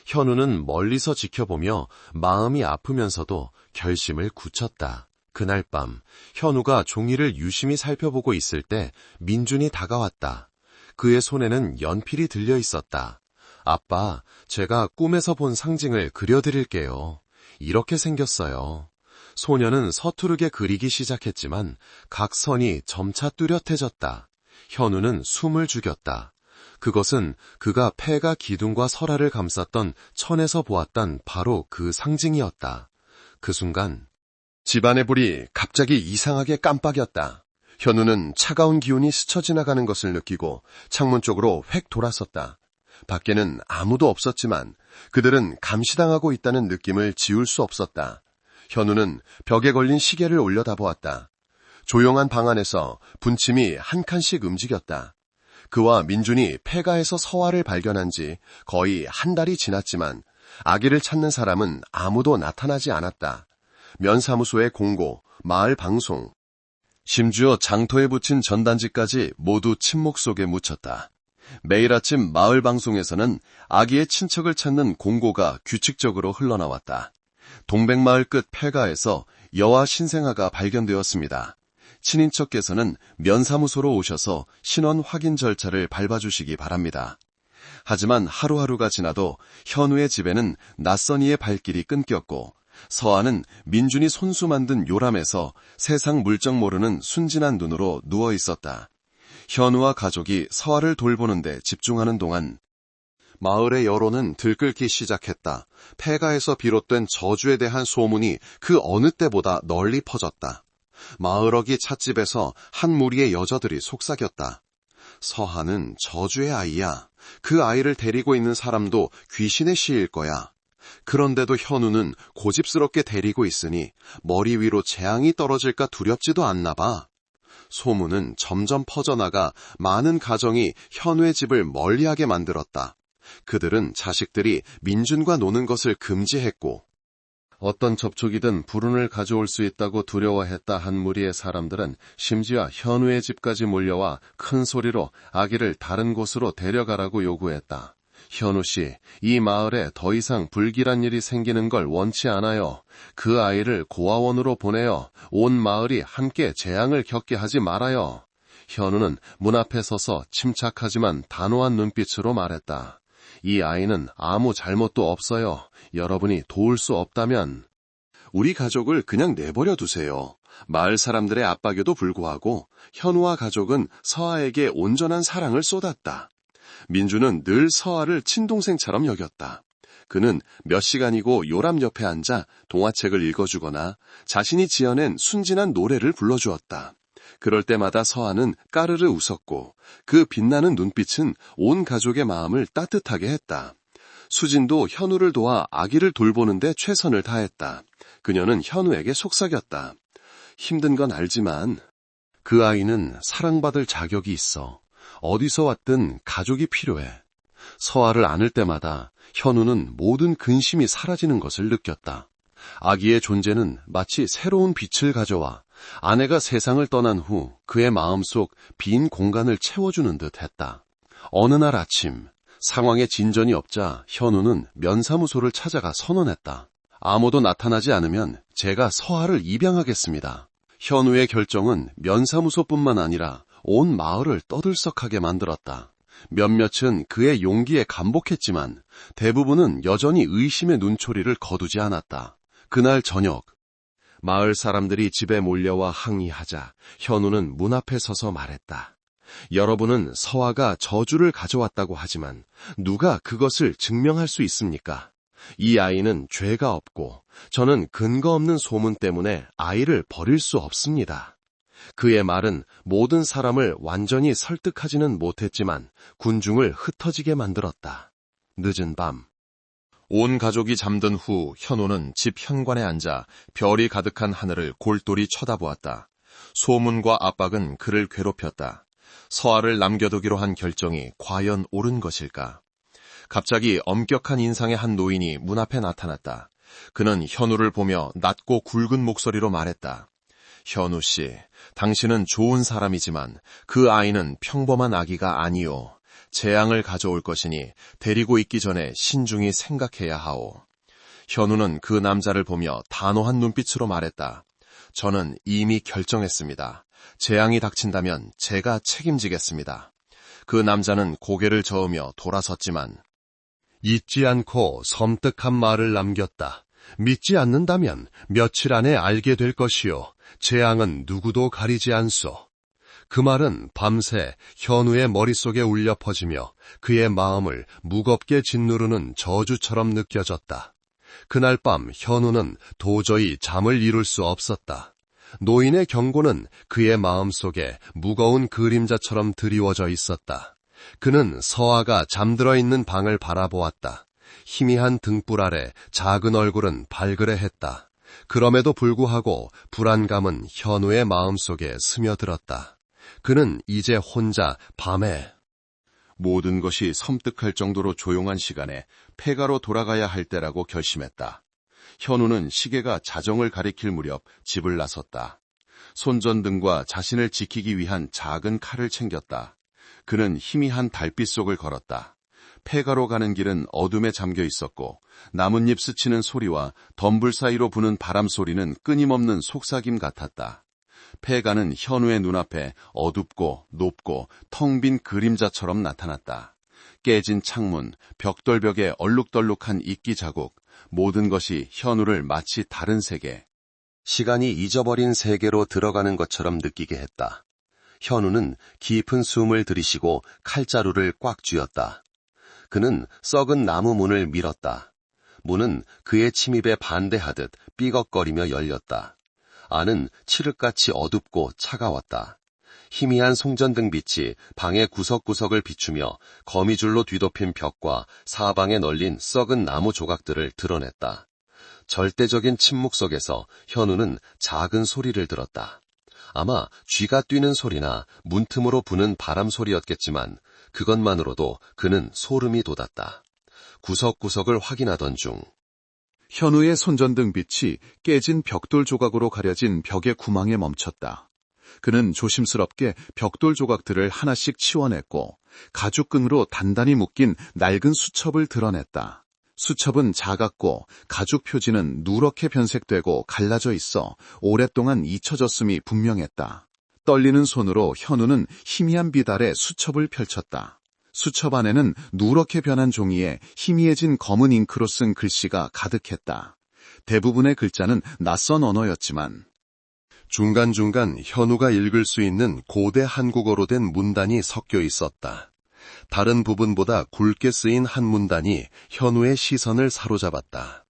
현우는 멀리서 지켜보며 마음이 아프면서도 결심을 굳혔다. 그날 밤 현우가 종이를 유심히 살펴보고 있을 때 민준이 다가왔다. 그의 손에는 연필이 들려 있었다. 아빠, 제가 꿈에서 본 상징을 그려드릴게요. 이렇게 생겼어요. 소녀는 서투르게 그리기 시작했지만 각 선이 점차 뚜렷해졌다. 현우는 숨을 죽였다. 그것은 그가 폐가 기둥과 설화를 감쌌던 천에서 보았던 바로 그 상징이었다. 그 순간 집안의 불이 갑자기 이상하게 깜빡였다. 현우는 차가운 기운이 스쳐 지나가는 것을 느끼고 창문 쪽으로 획 돌아섰다. 밖에는 아무도 없었지만 그들은 감시당하고 있다는 느낌을 지울 수 없었다. 현우는 벽에 걸린 시계를 올려다보았다. 조용한 방 안에서 분침이 한 칸씩 움직였다. 그와 민준이 폐가에서 서아를 발견한 지 거의 한 달이 지났지만 아기를 찾는 사람은 아무도 나타나지 않았다. 면사무소의 공고, 마을 방송, 심지어 장터에 붙인 전단지까지 모두 침묵 속에 묻혔다. 매일 아침 마을 방송에서는 아기의 친척을 찾는 공고가 규칙적으로 흘러나왔다. 동백마을 끝 폐가에서 여아 신생아가 발견되었습니다. 친인척께서는 면사무소로 오셔서 신원 확인 절차를 밟아주시기 바랍니다. 하지만 하루하루가 지나도 현우의 집에는 낯선 이의 발길이 끊겼고 서아는 민준이 손수 만든 요람에서 세상 물정 모르는 순진한 눈으로 누워 있었다. 현우와 가족이 서아를 돌보는데 집중하는 동안 마을의 여론은 들끓기 시작했다. 폐가에서 비롯된 저주에 대한 소문이 그 어느 때보다 널리 퍼졌다. 마을어기 찻집에서 한 무리의 여자들이 속삭였다. 서하는 저주의 아이야. 그 아이를 데리고 있는 사람도 귀신의 씨일 거야. 그런데도 현우는 고집스럽게 데리고 있으니 머리 위로 재앙이 떨어질까 두렵지도 않나 봐. 소문은 점점 퍼져나가 많은 가정이 현우의 집을 멀리하게 만들었다. 그들은 자식들이 민준과 노는 것을 금지했고 어떤 접촉이든 불운을 가져올 수 있다고 두려워했다 한 무리의 사람들은 심지어 현우의 집까지 몰려와 큰 소리로 아기를 다른 곳으로 데려가라고 요구했다. 현우 씨, 이 마을에 더 이상 불길한 일이 생기는 걸 원치 않아요. 그 아이를 고아원으로 보내어 온 마을이 함께 재앙을 겪게 하지 말아요. 현우는 문 앞에 서서 침착하지만 단호한 눈빛으로 말했다. 이 아이는 아무 잘못도 없어요. 여러분이 도울 수 없다면 우리 가족을 그냥 내버려 두세요. 마을 사람들의 압박에도 불구하고 현우와 가족은 서아에게 온전한 사랑을 쏟았다. 민주는 늘 서아를 친동생처럼 여겼다. 그는 몇 시간이고 요람 옆에 앉아 동화책을 읽어주거나 자신이 지어낸 순진한 노래를 불러주었다. 그럴 때마다 서아는 까르르 웃었고 그 빛나는 눈빛은 온 가족의 마음을 따뜻하게 했다. 수진도 현우를 도와 아기를 돌보는데 최선을 다했다. 그녀는 현우에게 속삭였다. 힘든 건 알지만 그 아이는 사랑받을 자격이 있어. 어디서 왔든 가족이 필요해. 서아를 안을 때마다 현우는 모든 근심이 사라지는 것을 느꼈다. 아기의 존재는 마치 새로운 빛을 가져와 아내가 세상을 떠난 후 그의 마음속 빈 공간을 채워주는 듯 했다. 어느 날 아침, 상황에 진전이 없자 현우는 면사무소를 찾아가 선언했다. 아무도 나타나지 않으면 제가 서아를 입양하겠습니다. 현우의 결정은 면사무소뿐만 아니라 온 마을을 떠들썩하게 만들었다. 몇몇은 그의 용기에 감복했지만 대부분은 여전히 의심의 눈초리를 거두지 않았다. 그날 저녁, 마을 사람들이 집에 몰려와 항의하자 현우는 문 앞에 서서 말했다. 여러분은 서아가 저주를 가져왔다고 하지만 누가 그것을 증명할 수 있습니까? 이 아이는 죄가 없고 저는 근거 없는 소문 때문에 아이를 버릴 수 없습니다. 그의 말은 모든 사람을 완전히 설득하지는 못했지만 군중을 흩어지게 만들었다. 늦은 밤, 온 가족이 잠든 후 현우는 집 현관에 앉아 별이 가득한 하늘을 골똘히 쳐다보았다. 소문과 압박은 그를 괴롭혔다. 서아를 남겨두기로 한 결정이 과연 옳은 것일까? 갑자기 엄격한 인상의 한 노인이 문 앞에 나타났다. 그는 현우를 보며 낮고 굵은 목소리로 말했다. 현우 씨, 당신은 좋은 사람이지만 그 아이는 평범한 아기가 아니오. 재앙을 가져올 것이니 데리고 있기 전에 신중히 생각해야 하오. 현우는 그 남자를 보며 단호한 눈빛으로 말했다. 저는 이미 결정했습니다. 재앙이 닥친다면 제가 책임지겠습니다. 그 남자는 고개를 저으며 돌아섰지만 잊지 않고 섬뜩한 말을 남겼다. 믿지 않는다면 며칠 안에 알게 될 것이요. 재앙은 누구도 가리지 않소. 그 말은 밤새 현우의 머릿속에 울려 퍼지며 그의 마음을 무겁게 짓누르는 저주처럼 느껴졌다. 그날 밤 현우는 도저히 잠을 이룰 수 없었다. 노인의 경고는 그의 마음속에 무거운 그림자처럼 드리워져 있었다. 그는 서아가 잠들어 있는 방을 바라보았다. 희미한 등불 아래 작은 얼굴은 발그레했다. 그럼에도 불구하고 불안감은 현우의 마음속에 스며들었다. 그는 이제 혼자 밤에 모든 것이 섬뜩할 정도로 조용한 시간에 폐가로 돌아가야 할 때라고 결심했다. 현우는 시계가 자정을 가리킬 무렵 집을 나섰다. 손전등과 자신을 지키기 위한 작은 칼을 챙겼다. 그는 희미한 달빛 속을 걸었다. 폐가로 가는 길은 어둠에 잠겨 있었고 나뭇잎 스치는 소리와 덤불 사이로 부는 바람 소리는 끊임없는 속삭임 같았다. 폐가는 현우의 눈앞에 어둡고 높고 텅 빈 그림자처럼 나타났다. 깨진 창문, 벽돌벽에 얼룩덜룩한 이끼 자국, 모든 것이 현우를 마치 다른 세계, 시간이 잊어버린 세계로 들어가는 것처럼 느끼게 했다. 현우는 깊은 숨을 들이쉬고 칼자루를 꽉 쥐었다. 그는 썩은 나무 문을 밀었다. 문은 그의 침입에 반대하듯 삐걱거리며 열렸다. 안은 칠흑같이 어둡고 차가웠다. 희미한 송전등 빛이 방의 구석구석을 비추며 거미줄로 뒤덮인 벽과 사방에 널린 썩은 나무 조각들을 드러냈다. 절대적인 침묵 속에서 현우는 작은 소리를 들었다. 아마 쥐가 뛰는 소리나 문틈으로 부는 바람 소리였겠지만 그것만으로도 그는 소름이 돋았다. 구석구석을 확인하던 중 현우의 손전등 빛이 깨진 벽돌 조각으로 가려진 벽의 구멍에 멈췄다. 그는 조심스럽게 벽돌 조각들을 하나씩 치워냈고 가죽끈으로 단단히 묶인 낡은 수첩을 드러냈다. 수첩은 작았고 가죽 표지는 누렇게 변색되고 갈라져 있어 오랫동안 잊혀졌음이 분명했다. 떨리는 손으로 현우는 희미한 빛 아래 수첩을 펼쳤다. 수첩 안에는 누렇게 변한 종이에 희미해진 검은 잉크로 쓴 글씨가 가득했다. 대부분의 글자는 낯선 언어였지만 중간중간 현우가 읽을 수 있는 고대 한국어로 된 문단이 섞여 있었다. 다른 부분보다 굵게 쓰인 한 문단이 현우의 시선을 사로잡았다.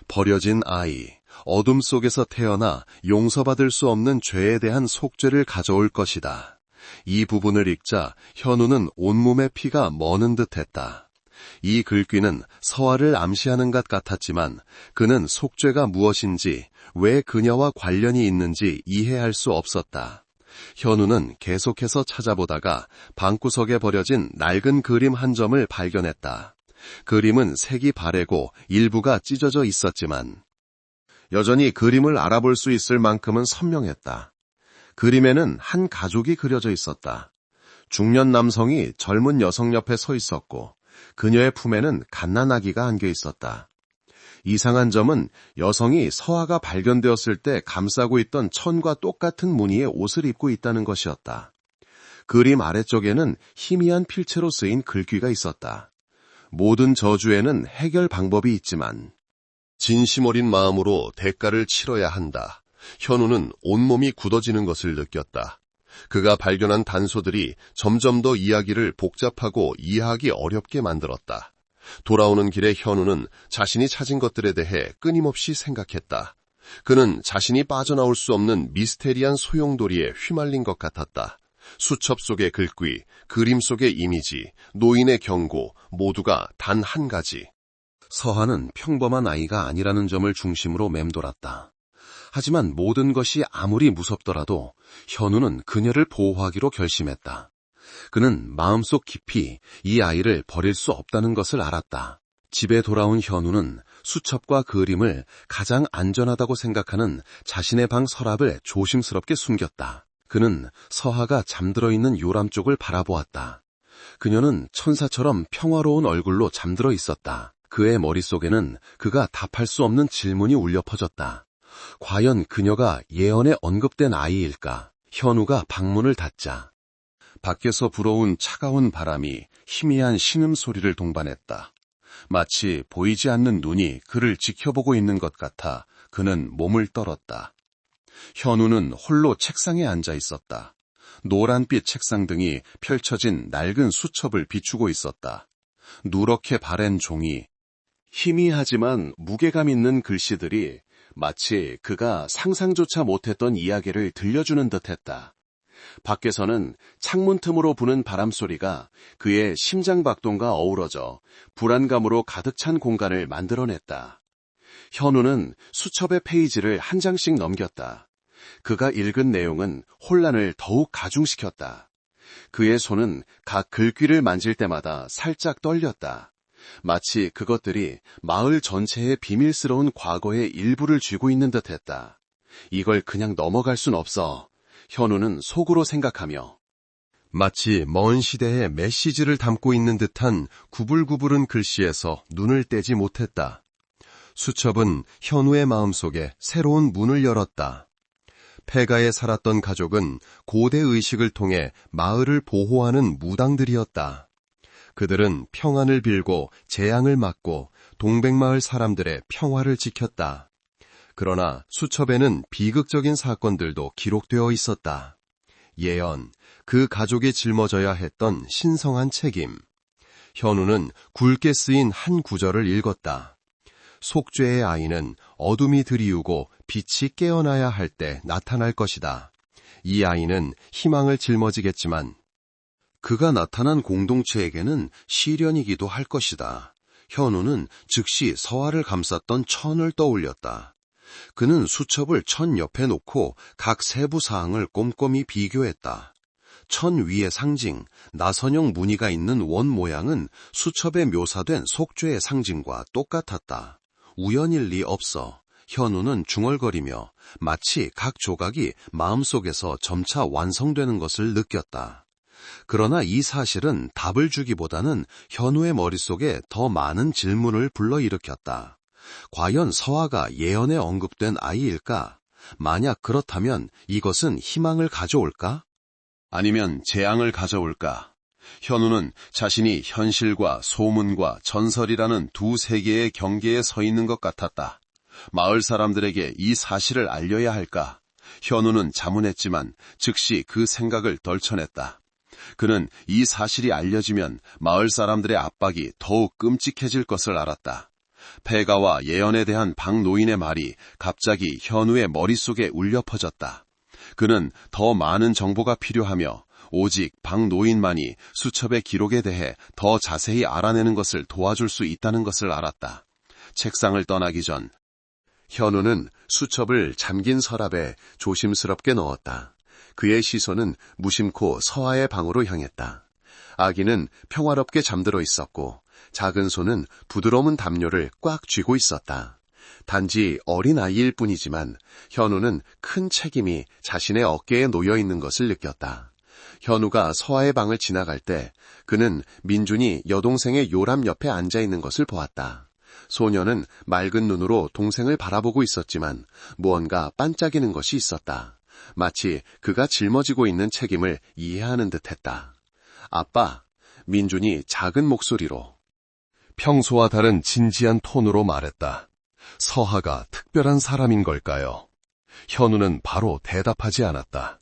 버려진 아이, 어둠 속에서 태어나 용서받을 수 없는 죄에 대한 속죄를 가져올 것이다. 이 부분을 읽자 현우는 온몸에 피가 머는 듯했다. 이 글귀는 서아를 암시하는 것 같았지만 그는 속죄가 무엇인지, 왜 그녀와 관련이 있는지 이해할 수 없었다. 현우는 계속해서 찾아보다가 방구석에 버려진 낡은 그림 한 점을 발견했다. 그림은 색이 바래고 일부가 찢어져 있었지만 여전히 그림을 알아볼 수 있을 만큼은 선명했다. 그림에는 한 가족이 그려져 있었다. 중년 남성이 젊은 여성 옆에 서 있었고 그녀의 품에는 갓난아기가 안겨 있었다. 이상한 점은 여성이 서아가 발견되었을 때 감싸고 있던 천과 똑같은 무늬의 옷을 입고 있다는 것이었다. 그림 아래쪽에는 희미한 필체로 쓰인 글귀가 있었다. 모든 저주에는 해결 방법이 있지만 진심 어린 마음으로 대가를 치러야 한다. 현우는 온몸이 굳어지는 것을 느꼈다. 그가 발견한 단서들이 점점 더 이야기를 복잡하고 이해하기 어렵게 만들었다. 돌아오는 길에 현우는 자신이 찾은 것들에 대해 끊임없이 생각했다. 그는 자신이 빠져나올 수 없는 미스테리한 소용돌이에 휘말린 것 같았다. 수첩 속의 글귀, 그림 속의 이미지, 노인의 경고, 모두가 단 한 가지. 서하는 평범한 아이가 아니라는 점을 중심으로 맴돌았다. 하지만 모든 것이 아무리 무섭더라도 현우는 그녀를 보호하기로 결심했다. 그는 마음속 깊이 이 아이를 버릴 수 없다는 것을 알았다. 집에 돌아온 현우는 수첩과 그림을 가장 안전하다고 생각하는 자신의 방 서랍을 조심스럽게 숨겼다. 그는 서하가 잠들어 있는 요람 쪽을 바라보았다. 그녀는 천사처럼 평화로운 얼굴로 잠들어 있었다. 그의 머릿속에는 그가 답할 수 없는 질문이 울려 퍼졌다. 과연 그녀가 예언에 언급된 아이일까? 현우가 방문을 닫자 밖에서 불어온 차가운 바람이 희미한 신음소리를 동반했다. 마치 보이지 않는 눈이 그를 지켜보고 있는 것 같아 그는 몸을 떨었다. 현우는 홀로 책상에 앉아 있었다. 노란빛 책상 등이 펼쳐진 낡은 수첩을 비추고 있었다. 누렇게 바랜 종이, 희미하지만 무게감 있는 글씨들이 마치 그가 상상조차 못했던 이야기를 들려주는 듯했다. 밖에서는 창문 틈으로 부는 바람소리가 그의 심장박동과 어우러져 불안감으로 가득 찬 공간을 만들어냈다. 현우는 수첩의 페이지를 한 장씩 넘겼다. 그가 읽은 내용은 혼란을 더욱 가중시켰다. 그의 손은 각 글귀를 만질 때마다 살짝 떨렸다. 마치 그것들이 마을 전체의 비밀스러운 과거의 일부를 쥐고 있는 듯했다. 이걸 그냥 넘어갈 순 없어. 현우는 속으로 생각하며 마치 먼 시대의 메시지를 담고 있는 듯한 구불구불한 글씨에서 눈을 떼지 못했다. 수첩은 현우의 마음속에 새로운 문을 열었다. 폐가에 살았던 가족은 고대 의식을 통해 마을을 보호하는 무당들이었다. 그들은 평안을 빌고 재앙을 막고 동백마을 사람들의 평화를 지켰다. 그러나 수첩에는 비극적인 사건들도 기록되어 있었다. 예언, 그 가족이 짊어져야 했던 신성한 책임. 현우는 굵게 쓰인 한 구절을 읽었다. 속죄의 아이는 어둠이 드리우고 빛이 깨어나야 할 때 나타날 것이다. 이 아이는 희망을 짊어지겠지만 그가 나타난 공동체에게는 시련이기도 할 것이다. 현우는 즉시 서아를 감쌌던 천을 떠올렸다. 그는 수첩을 천 옆에 놓고 각 세부 사항을 꼼꼼히 비교했다. 천 위의 상징, 나선형 무늬가 있는 원 모양은 수첩에 묘사된 속죄의 상징과 똑같았다. 우연일 리 없어. 현우는 중얼거리며 마치 각 조각이 마음속에서 점차 완성되는 것을 느꼈다. 그러나 이 사실은 답을 주기보다는 현우의 머릿속에 더 많은 질문을 불러일으켰다. 과연 서아가 예언에 언급된 아이일까? 만약 그렇다면 이것은 희망을 가져올까? 아니면 재앙을 가져올까? 현우는 자신이 현실과 소문과 전설이라는 두 세계의 경계에 서 있는 것 같았다. 마을 사람들에게 이 사실을 알려야 할까? 현우는 자문했지만 즉시 그 생각을 덜쳐냈다. 그는 이 사실이 알려지면 마을 사람들의 압박이 더욱 끔찍해질 것을 알았다. 폐가와 예언에 대한 박 노인의 말이 갑자기 현우의 머릿속에 울려 퍼졌다. 그는 더 많은 정보가 필요하며 오직 박 노인만이 수첩의 기록에 대해 더 자세히 알아내는 것을 도와줄 수 있다는 것을 알았다. 책상을 떠나기 전 현우는 수첩을 잠긴 서랍에 조심스럽게 넣었다. 그의 시선은 무심코 서아의 방으로 향했다. 아기는 평화롭게 잠들어 있었고 작은 손은 부드러운 담요를 꽉 쥐고 있었다. 단지 어린 아이일 뿐이지만 현우는 큰 책임이 자신의 어깨에 놓여 있는 것을 느꼈다. 현우가 서아의 방을 지나갈 때 그는 민준이 여동생의 요람 옆에 앉아 있는 것을 보았다. 소녀는 맑은 눈으로 동생을 바라보고 있었지만 무언가 반짝이는 것이 있었다. 마치 그가 짊어지고 있는 책임을 이해하는 듯했다. 아빠, 민준이 작은 목소리로 평소와 다른 진지한 톤으로 말했다. 서하가 특별한 사람인 걸까요? 현우는 바로 대답하지 않았다.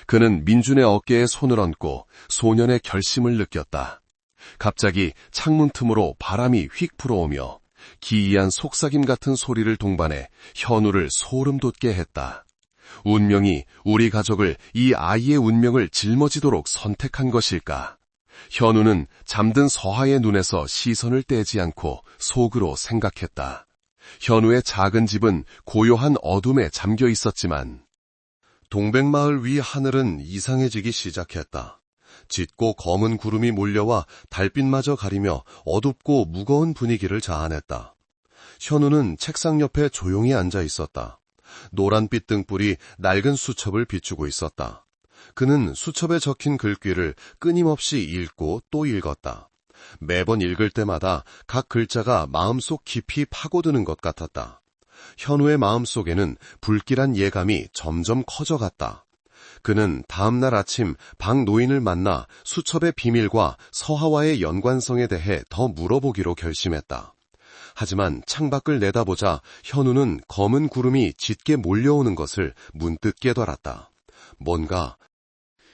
그는 민준의 어깨에 손을 얹고 소년의 결심을 느꼈다. 갑자기 창문 틈으로 바람이 휙 불어오며 기이한 속삭임 같은 소리를 동반해 현우를 소름 돋게 했다. 운명이 우리 가족을 이 아이의 운명을 짊어지도록 선택한 것일까? 현우는 잠든 서하의 눈에서 시선을 떼지 않고 속으로 생각했다. 현우의 작은 집은 고요한 어둠에 잠겨 있었지만 동백마을 위 하늘은 이상해지기 시작했다. 짙고 검은 구름이 몰려와 달빛마저 가리며 어둡고 무거운 분위기를 자아냈다. 현우는 책상 옆에 조용히 앉아 있었다. 노란빛 등불이 낡은 수첩을 비추고 있었다. 그는 수첩에 적힌 글귀를 끊임없이 읽고 또 읽었다. 매번 읽을 때마다 각 글자가 마음속 깊이 파고드는 것 같았다. 현우의 마음속에는 불길한 예감이 점점 커져갔다. 그는 다음날 아침 박 노인을 만나 수첩의 비밀과 서하와의 연관성에 대해 더 물어보기로 결심했다. 하지만 창밖을 내다보자 현우는 검은 구름이 짙게 몰려오는 것을 문득 깨달았다. 뭔가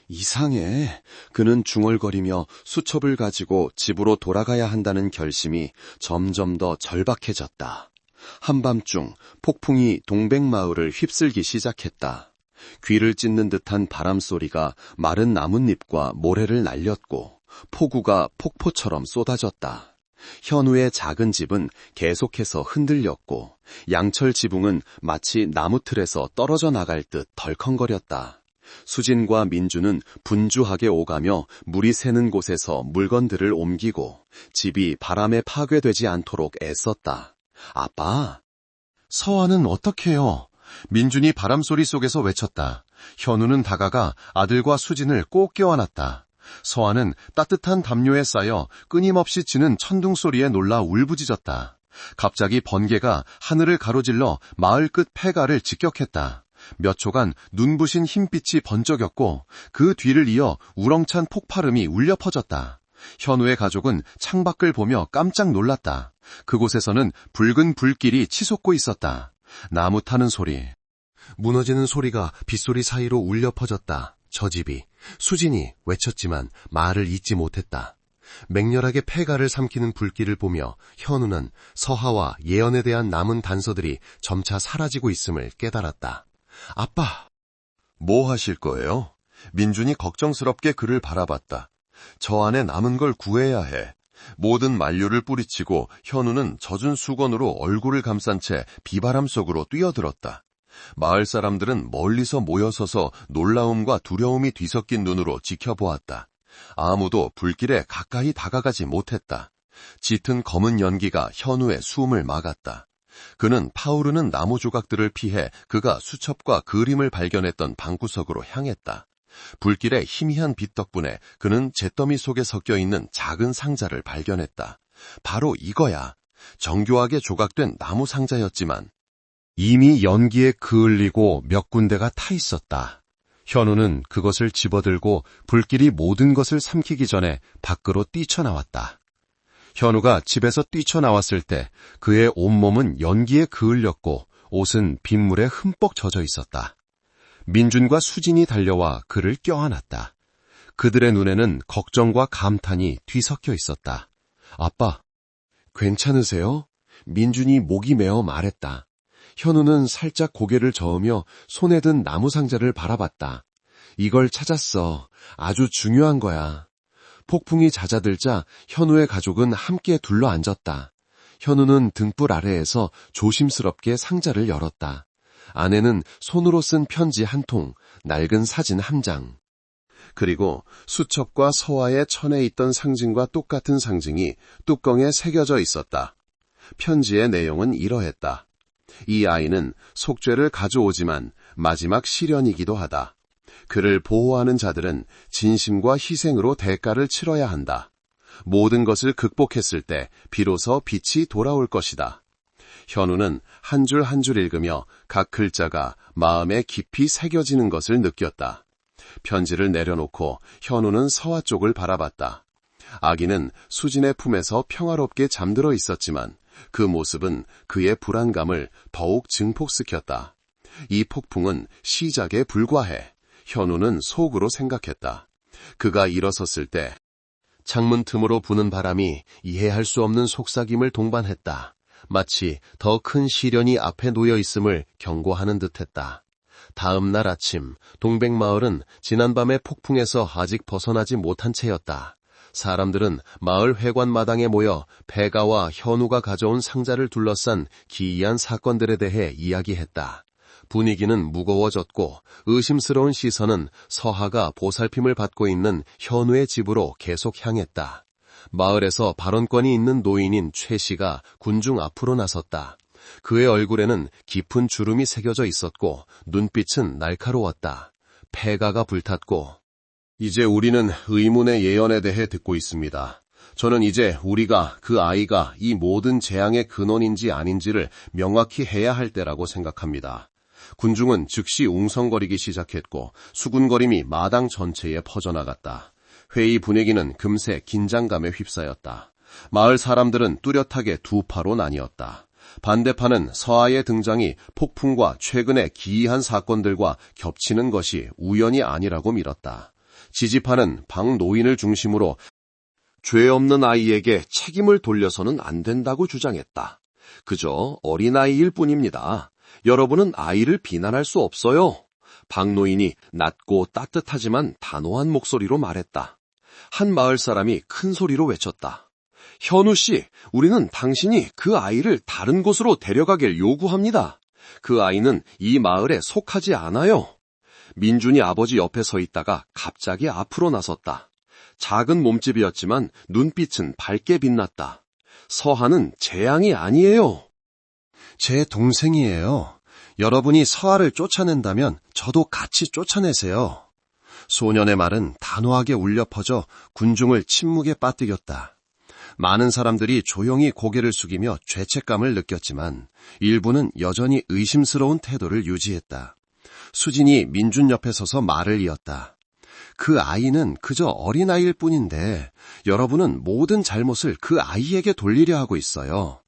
이상해. 그는 중얼거리며 수첩을 가지고 집으로 돌아가야 한다는 결심이 점점 더 절박해졌다. 한밤중 폭풍이 동백마을을 휩쓸기 시작했다. 귀를 찢는 듯한 바람소리가 마른 나뭇잎과 모래를 날렸고 폭우가 폭포처럼 쏟아졌다. 현우의 작은 집은 계속해서 흔들렸고 양철 지붕은 마치 나무틀에서 떨어져 나갈 듯 덜컹거렸다. 수진과 민주는 분주하게 오가며 물이 새는 곳에서 물건들을 옮기고 집이 바람에 파괴되지 않도록 애썼다. 아빠, 서아는 어떡해요? 민준이 바람소리 속에서 외쳤다. 현우는 다가가 아들과 수진을 꼭 껴안았다. 서아는 따뜻한 담요에 쌓여 끊임없이 치는 천둥소리에 놀라 울부짖었다. 갑자기 번개가 하늘을 가로질러 마을 끝 폐가를 직격했다. 몇 초간 눈부신 흰빛이 번쩍였고 그 뒤를 이어 우렁찬 폭발음이 울려 퍼졌다. 현우의 가족은 창밖을 보며 깜짝 놀랐다. 그곳에서는 붉은 불길이 치솟고 있었다. 나무 타는 소리, 무너지는 소리가 빗소리 사이로 울려 퍼졌다. 저 집이, 수진이 외쳤지만 말을 잇지 못했다. 맹렬하게 폐가를 삼키는 불길을 보며 현우는 서하와 예언에 대한 남은 단서들이 점차 사라지고 있음을 깨달았다. 아빠, 뭐 하실 거예요? 민준이 걱정스럽게 그를 바라봤다. 저 안에 남은 걸 구해야 해. 모든 만류를 뿌리치고 현우는 젖은 수건으로 얼굴을 감싼 채 비바람 속으로 뛰어들었다. 마을 사람들은 멀리서 모여서서 놀라움과 두려움이 뒤섞인 눈으로 지켜보았다. 아무도 불길에 가까이 다가가지 못했다. 짙은 검은 연기가 현우의 숨을 막았다. 그는 파오르는 나무 조각들을 피해 그가 수첩과 그림을 발견했던 방구석으로 향했다. 불길의 희미한 빛 덕분에 그는 잿더미 속에 섞여 있는 작은 상자를 발견했다. 바로 이거야. 정교하게 조각된 나무 상자였지만 이미 연기에 그을리고 몇 군데가 타 있었다. 현우는 그것을 집어들고 불길이 모든 것을 삼키기 전에 밖으로 뛰쳐나왔다. 현우가 집에서 뛰쳐나왔을 때 그의 온몸은 연기에 그을렸고 옷은 빗물에 흠뻑 젖어 있었다. 민준과 수진이 달려와 그를 껴안았다. 그들의 눈에는 걱정과 감탄이 뒤섞여 있었다. 아빠, 괜찮으세요? 민준이 목이 메어 말했다. 현우는 살짝 고개를 저으며 손에 든 나무 상자를 바라봤다. 이걸 찾았어. 아주 중요한 거야. 폭풍이 잦아들자 현우의 가족은 함께 둘러앉았다. 현우는 등불 아래에서 조심스럽게 상자를 열었다. 안에는 손으로 쓴 편지 한 통, 낡은 사진 한 장. 그리고 수첩과 서화의 천에 있던 상징과 똑같은 상징이 뚜껑에 새겨져 있었다. 편지의 내용은 이러했다. 이 아이는 속죄를 가져오지만 마지막 시련이기도 하다. 그를 보호하는 자들은 진심과 희생으로 대가를 치러야 한다. 모든 것을 극복했을 때 비로소 빛이 돌아올 것이다. 현우는 한 줄 한 줄 읽으며 각 글자가 마음에 깊이 새겨지는 것을 느꼈다. 편지를 내려놓고 현우는 서화 쪽을 바라봤다. 아기는 수진의 품에서 평화롭게 잠들어 있었지만 그 모습은 그의 불안감을 더욱 증폭시켰다. 이 폭풍은 시작에 불과해. 현우는 속으로 생각했다. 그가 일어섰을 때 창문 틈으로 부는 바람이 이해할 수 없는 속삭임을 동반했다. 마치 더 큰 시련이 앞에 놓여 있음을 경고하는 듯했다. 다음 날 아침 동백마을은 지난밤의 폭풍에서 아직 벗어나지 못한 채였다. 사람들은 마을 회관 마당에 모여 폐가와 현우가 가져온 상자를 둘러싼 기이한 사건들에 대해 이야기했다. 분위기는 무거워졌고 의심스러운 시선은 서하가 보살핌을 받고 있는 현우의 집으로 계속 향했다. 마을에서 발언권이 있는 노인인 최 씨가 군중 앞으로 나섰다. 그의 얼굴에는 깊은 주름이 새겨져 있었고 눈빛은 날카로웠다. 폐가가 불탔고 이제 우리는 의문의 예언에 대해 듣고 있습니다. 저는 이제 우리가 그 아이가 이 모든 재앙의 근원인지 아닌지를 명확히 해야 할 때라고 생각합니다. 군중은 즉시 웅성거리기 시작했고 수군거림이 마당 전체에 퍼져나갔다. 회의 분위기는 금세 긴장감에 휩싸였다. 마을 사람들은 뚜렷하게 두 파로 나뉘었다. 반대파는 서하의 등장이 폭풍과 최근의 기이한 사건들과 겹치는 것이 우연이 아니라고 밀었다. 지지파는 박 노인을 중심으로 죄 없는 아이에게 책임을 돌려서는 안 된다고 주장했다. 그저 어린아이일 뿐입니다. 여러분은 아이를 비난할 수 없어요. 박 노인이 낮고 따뜻하지만 단호한 목소리로 말했다. 한 마을 사람이 큰 소리로 외쳤다. 현우 씨, 우리는 당신이 그 아이를 다른 곳으로 데려가길 요구합니다. 그 아이는 이 마을에 속하지 않아요. 민준이 아버지 옆에 서 있다가 갑자기 앞으로 나섰다. 작은 몸집이었지만 눈빛은 밝게 빛났다. 서하는 재앙이 아니에요. 제 동생이에요. 여러분이 서하를 쫓아낸다면 저도 같이 쫓아내세요. 소년의 말은 단호하게 울려 퍼져 군중을 침묵에 빠뜨렸다. 많은 사람들이 조용히 고개를 숙이며 죄책감을 느꼈지만 일부는 여전히 의심스러운 태도를 유지했다. 수진이 민준 옆에 서서 말을 이었다. 그 아이는 그저 어린아이일 뿐인데 여러분은 모든 잘못을 그 아이에게 돌리려 하고 있어요.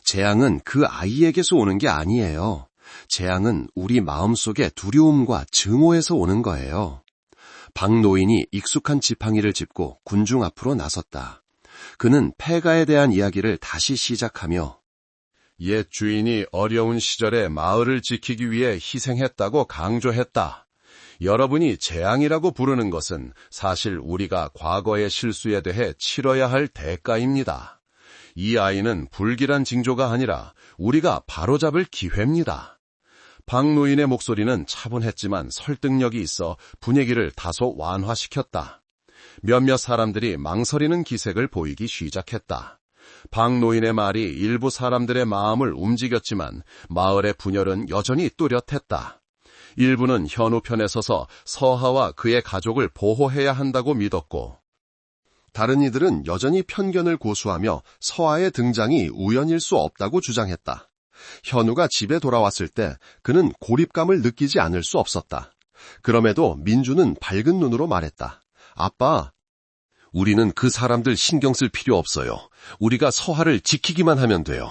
재앙은 그 아이에게서 오는 게 아니에요. 재앙은 우리 마음속의 두려움과 증오에서 오는 거예요. 박 노인이 익숙한 지팡이를 짚고 군중 앞으로 나섰다. 그는 폐가에 대한 이야기를 다시 시작하며 옛 주인이 어려운 시절에 마을을 지키기 위해 희생했다고 강조했다. 여러분이 재앙이라고 부르는 것은 사실 우리가 과거의 실수에 대해 치러야 할 대가입니다. 이 아이는 불길한 징조가 아니라 우리가 바로잡을 기회입니다. 박 노인의 목소리는 차분했지만 설득력이 있어 분위기를 다소 완화시켰다. 몇몇 사람들이 망설이는 기색을 보이기 시작했다. 박노인의 말이 일부 사람들의 마음을 움직였지만 마을의 분열은 여전히 뚜렷했다. 일부는 현우 편에 서서 서하와 그의 가족을 보호해야 한다고 믿었고, 다른 이들은 여전히 편견을 고수하며 서하의 등장이 우연일 수 없다고 주장했다. 현우가 집에 돌아왔을 때 그는 고립감을 느끼지 않을 수 없었다. 그럼에도 민주는 밝은 눈으로 말했다. 아빠, 우리는 그 사람들 신경 쓸 필요 없어요. 우리가 서하를 지키기만 하면 돼요.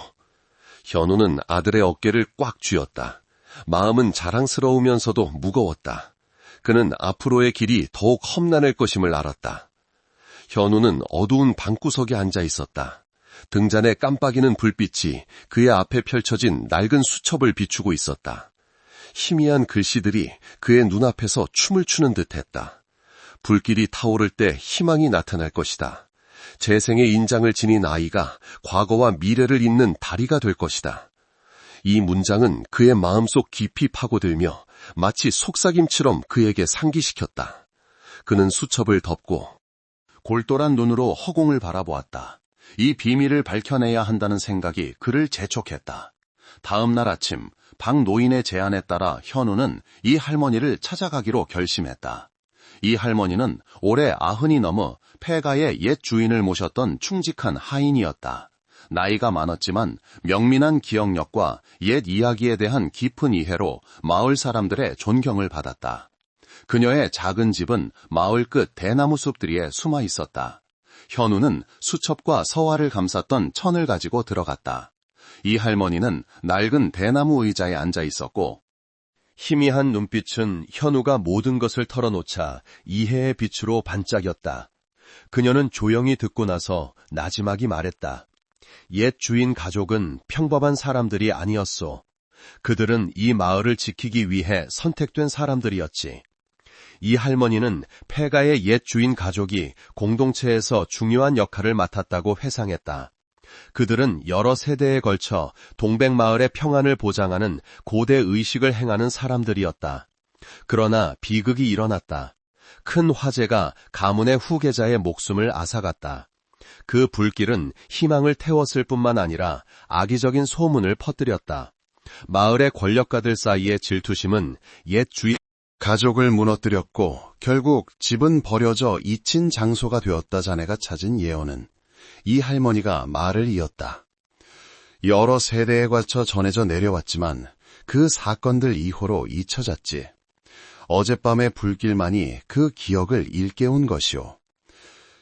현우는 아들의 어깨를 꽉 쥐었다. 마음은 자랑스러우면서도 무거웠다. 그는 앞으로의 길이 더욱 험난할 것임을 알았다. 현우는 어두운 방구석에 앉아 있었다. 등잔에 깜빡이는 불빛이 그의 앞에 펼쳐진 낡은 수첩을 비추고 있었다. 희미한 글씨들이 그의 눈앞에서 춤을 추는 듯했다. 불길이 타오를 때 희망이 나타날 것이다. 재생의 인장을 지닌 아이가 과거와 미래를 잇는 다리가 될 것이다. 이 문장은 그의 마음속 깊이 파고들며 마치 속삭임처럼 그에게 상기시켰다. 그는 수첩을 덮고 골똘한 눈으로 허공을 바라보았다. 이 비밀을 밝혀내야 한다는 생각이 그를 재촉했다. 다음 날 아침 박노인의 제안에 따라 현우는 이 할머니를 찾아가기로 결심했다. 이 할머니는 올해 90이 넘어 폐가의 옛 주인을 모셨던 충직한 하인이었다. 나이가 많았지만 명민한 기억력과 옛 이야기에 대한 깊은 이해로 마을 사람들의 존경을 받았다. 그녀의 작은 집은 마을 끝 대나무 숲들이에 숨어 있었다. 현우는 수첩과 서화를 감쌌던 천을 가지고 들어갔다. 이 할머니는 낡은 대나무 의자에 앉아 있었고, 희미한 눈빛은 현우가 모든 것을 털어놓자 이해의 빛으로 반짝였다. 그녀는 조용히 듣고 나서 나지막이 말했다. 옛 주인 가족은 평범한 사람들이 아니었소. 그들은 이 마을을 지키기 위해 선택된 사람들이었지. 이 할머니는 폐가의 옛 주인 가족이 공동체에서 중요한 역할을 맡았다고 회상했다. 그들은 여러 세대에 걸쳐 동백마을의 평안을 보장하는 고대 의식을 행하는 사람들이었다. 그러나 비극이 일어났다. 큰 화재가 가문의 후계자의 목숨을 앗아갔다. 그 불길은 희망을 태웠을 뿐만 아니라 악의적인 소문을 퍼뜨렸다. 마을의 권력가들 사이의 질투심은 옛 주인 가족을 무너뜨렸고 결국 집은 버려져 잊힌 장소가 되었다. 자네가 찾은 예언은 이 할머니가 말을 이었다. 여러 세대에 걸쳐 전해져 내려왔지만 그 사건들 이후로 잊혀졌지. 어젯밤의 불길만이 그 기억을 일깨운 것이오.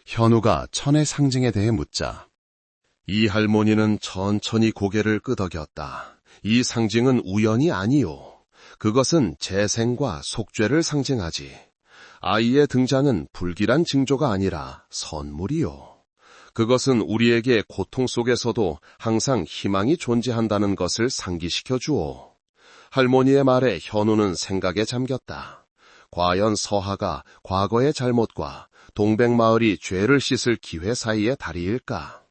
현우가 천의 상징에 대해 묻자 이 할머니는 천천히 고개를 끄덕였다. 이 상징은 우연이 아니오. 그것은 재생과 속죄를 상징하지. 아이의 등장은 불길한 징조가 아니라 선물이요. 그것은 우리에게 고통 속에서도 항상 희망이 존재한다는 것을 상기시켜 주오. 할머니의 말에 현우는 생각에 잠겼다. 과연 서하가 과거의 잘못과 동백마을이 죄를 씻을 기회 사이의 다리일까?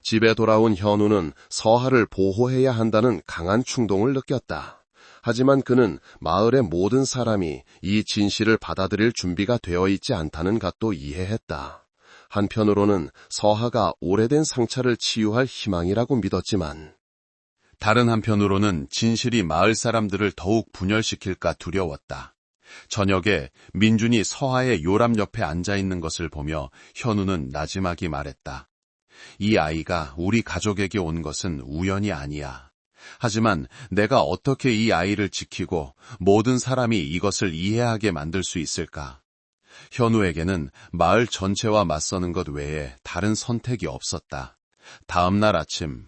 집에 돌아온 현우는 서하를 보호해야 한다는 강한 충동을 느꼈다. 하지만 그는 마을의 모든 사람이 이 진실을 받아들일 준비가 되어 있지 않다는 것도 이해했다. 한편으로는 서하가 오래된 상처를 치유할 희망이라고 믿었지만, 다른 한편으로는 진실이 마을 사람들을 더욱 분열시킬까 두려웠다. 저녁에 민준이 서하의 요람 옆에 앉아있는 것을 보며 현우는 나지막이 말했다. 이 아이가 우리 가족에게 온 것은 우연이 아니야. 하지만 내가 어떻게 이 아이를 지키고 모든 사람이 이것을 이해하게 만들 수 있을까? 현우에게는 마을 전체와 맞서는 것 외에 다른 선택이 없었다. 다음 날 아침,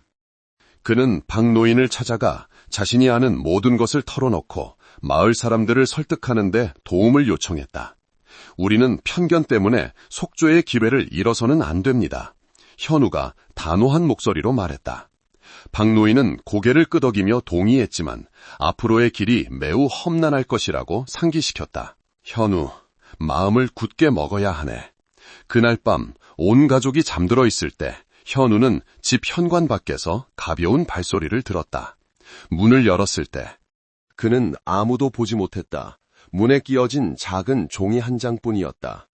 그는 박노인을 찾아가 자신이 아는 모든 것을 털어놓고 마을 사람들을 설득하는 데 도움을 요청했다. 우리는 편견 때문에 속죄의 기회를 잃어서는 안 됩니다. 현우가 단호한 목소리로 말했다. 박노인은 고개를 끄덕이며 동의했지만 앞으로의 길이 매우 험난할 것이라고 상기시켰다. 현우, 마음을 굳게 먹어야 하네. 그날 밤 온 가족이 잠들어 있을 때 현우는 집 현관 밖에서 가벼운 발소리를 들었다. 문을 열었을 때 그는 아무도 보지 못했다. 문에 끼어진 작은 종이 한 장뿐이었다.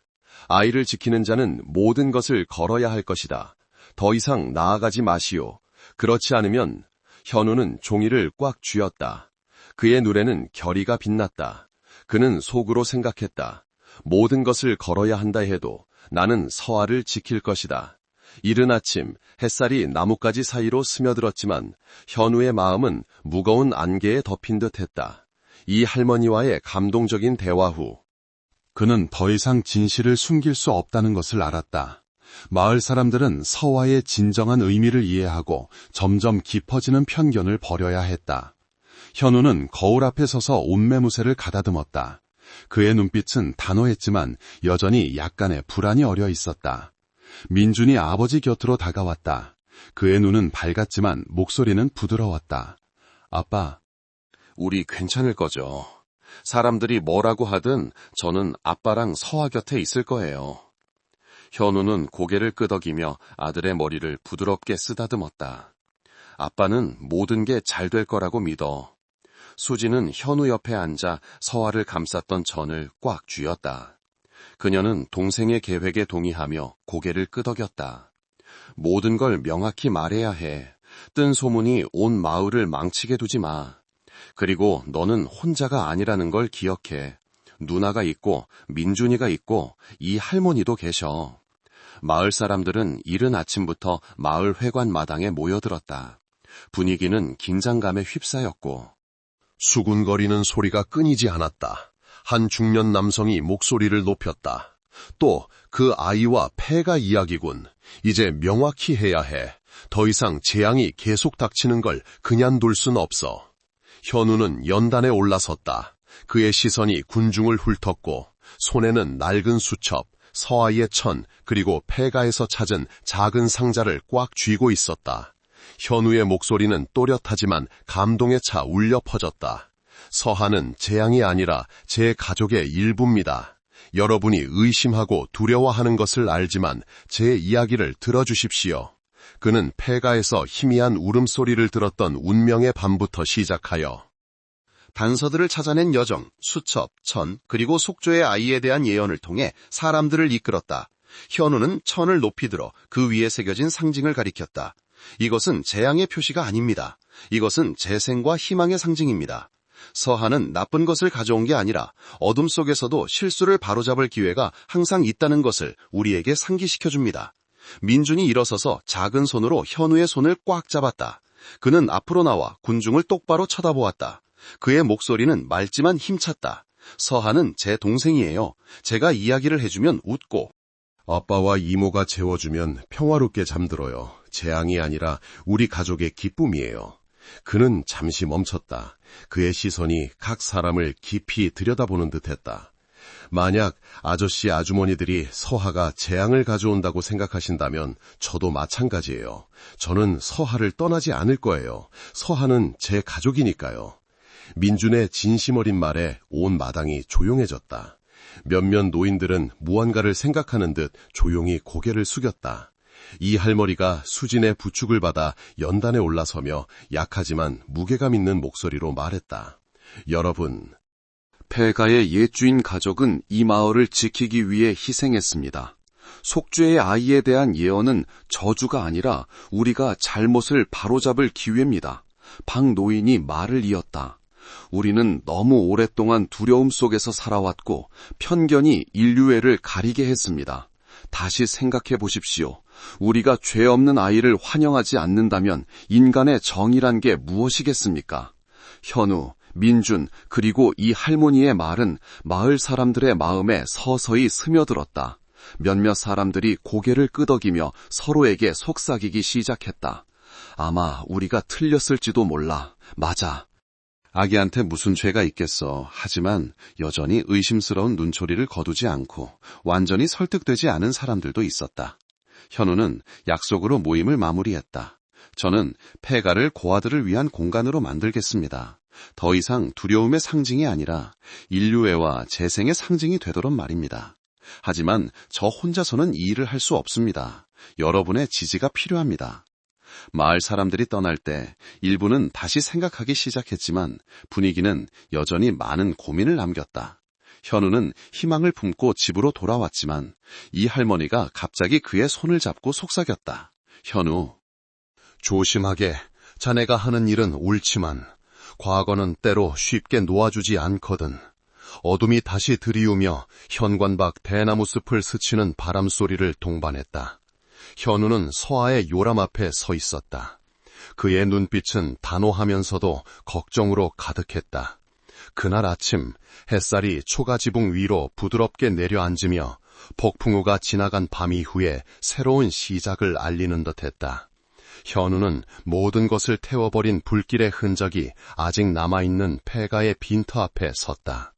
아이를 지키는 자는 모든 것을 걸어야 할 것이다. 더 이상 나아가지 마시오. 그렇지 않으면 현우는 종이를 꽉 쥐었다. 그의 눈에는 결의가 빛났다. 그는 속으로 생각했다. 모든 것을 걸어야 한다 해도 나는 서아를 지킬 것이다. 이른 아침 햇살이 나뭇가지 사이로 스며들었지만 현우의 마음은 무거운 안개에 덮인 듯했다. 이 할머니와의 감동적인 대화 후 그는 더 이상 진실을 숨길 수 없다는 것을 알았다. 마을 사람들은 서화의 진정한 의미를 이해하고 점점 깊어지는 편견을 버려야 했다. 현우는 거울 앞에 서서 옷매무새를 가다듬었다. 그의 눈빛은 단호했지만 여전히 약간의 불안이 어려 있었다. 민준이 아버지 곁으로 다가왔다. 그의 눈은 밝았지만 목소리는 부드러웠다. 아빠, 우리 괜찮을 거죠. 사람들이 뭐라고 하든 저는 아빠랑 서아 곁에 있을 거예요. 현우는 고개를 끄덕이며 아들의 머리를 부드럽게 쓰다듬었다. 아빠는 모든 게 잘 될 거라고 믿어. 수지는 현우 옆에 앉아 서아를 감쌌던 전을 꽉 쥐었다. 그녀는 동생의 계획에 동의하며 고개를 끄덕였다. 모든 걸 명확히 말해야 해. 뜬 소문이 온 마을을 망치게 두지 마. 그리고 너는 혼자가 아니라는 걸 기억해. 누나가 있고 민준이가 있고 이 할머니도 계셔. 마을 사람들은 이른 아침부터 마을 회관 마당에 모여들었다. 분위기는 긴장감에 휩싸였고 수군거리는 소리가 끊이지 않았다. 한 중년 남성이 목소리를 높였다. 또 그 아이와 폐가 이야기군. 이제 명확히 해야 해. 더 이상 재앙이 계속 닥치는 걸 그냥 둘 순 없어. 현우는 연단에 올라섰다. 그의 시선이 군중을 훑었고 손에는 낡은 수첩, 서아의 천, 그리고 폐가에서 찾은 작은 상자를 꽉 쥐고 있었다. 현우의 목소리는 또렷하지만 감동에 차 울려 퍼졌다. 서하는 재앙이 아니라 제 가족의 일부입니다. 여러분이 의심하고 두려워하는 것을 알지만 제 이야기를 들어주십시오. 그는 폐가에서 희미한 울음소리를 들었던 운명의 밤부터 시작하여 단서들을 찾아낸 여정, 수첩, 천, 그리고 속죄의 아이에 대한 예언을 통해 사람들을 이끌었다. 현우는 천을 높이 들어 그 위에 새겨진 상징을 가리켰다. 이것은 재앙의 표시가 아닙니다. 이것은 재생과 희망의 상징입니다. 서하는 나쁜 것을 가져온 게 아니라 어둠 속에서도 실수를 바로잡을 기회가 항상 있다는 것을 우리에게 상기시켜줍니다. 민준이 일어서서 작은 손으로 현우의 손을 꽉 잡았다. 그는 앞으로 나와 군중을 똑바로 쳐다보았다. 그의 목소리는 맑지만 힘찼다. 서하는 제 동생이에요. 제가 이야기를 해주면 웃고 아빠와 이모가 재워주면 평화롭게 잠들어요. 재앙이 아니라 우리 가족의 기쁨이에요. 그는 잠시 멈췄다. 그의 시선이 각 사람을 깊이 들여다보는 듯했다. 만약 아저씨 아주머니들이 서하가 재앙을 가져온다고 생각하신다면 저도 마찬가지예요. 저는 서하를 떠나지 않을 거예요. 서하는 제 가족이니까요. 민준의 진심 어린 말에 온 마당이 조용해졌다. 몇몇 노인들은 무언가를 생각하는 듯 조용히 고개를 숙였다. 이 할머니가 수진의 부축을 받아 연단에 올라서며 약하지만 무게감 있는 목소리로 말했다. 여러분, 폐가의 옛주인 가족은 이 마을을 지키기 위해 희생했습니다. 속죄의 아이에 대한 예언은 저주가 아니라 우리가 잘못을 바로잡을 기회입니다. 박 노인이 말을 이었다. 우리는 너무 오랫동안 두려움 속에서 살아왔고 편견이 인류애를 가리게 했습니다. 다시 생각해 보십시오. 우리가 죄 없는 아이를 환영하지 않는다면 인간의 정의란 게 무엇이겠습니까? 현우, 민준, 그리고 이 할머니의 말은 마을 사람들의 마음에 서서히 스며들었다. 몇몇 사람들이 고개를 끄덕이며 서로에게 속삭이기 시작했다. 아마 우리가 틀렸을지도 몰라. 맞아. 아기한테 무슨 죄가 있겠어. 하지만 여전히 의심스러운 눈초리를 거두지 않고 완전히 설득되지 않은 사람들도 있었다. 현우는 약속으로 모임을 마무리했다. 저는 폐가를 고아들을 위한 공간으로 만들겠습니다. 더 이상 두려움의 상징이 아니라 인류애와 재생의 상징이 되도록 말입니다. 하지만 저 혼자서는 이 일을 할 수 없습니다. 여러분의 지지가 필요합니다. 마을 사람들이 떠날 때 일부는 다시 생각하기 시작했지만 분위기는 여전히 많은 고민을 남겼다. 현우는 희망을 품고 집으로 돌아왔지만 이 할머니가 갑자기 그의 손을 잡고 속삭였다. 현우, 조심하게. 자네가 하는 일은 옳지만 과거는 때로 쉽게 놓아주지 않거든. 어둠이 다시 들이우며 현관 밖 대나무 숲을 스치는 바람 소리를 동반했다. 현우는 서아의 요람 앞에 서 있었다. 그의 눈빛은 단호하면서도 걱정으로 가득했다. 그날 아침 햇살이 초가지붕 위로 부드럽게 내려앉으며 폭풍우가 지나간 밤 이후에 새로운 시작을 알리는 듯했다. 현우는 모든 것을 태워버린 불길의 흔적이 아직 남아있는 폐가의 빈터 앞에 섰다.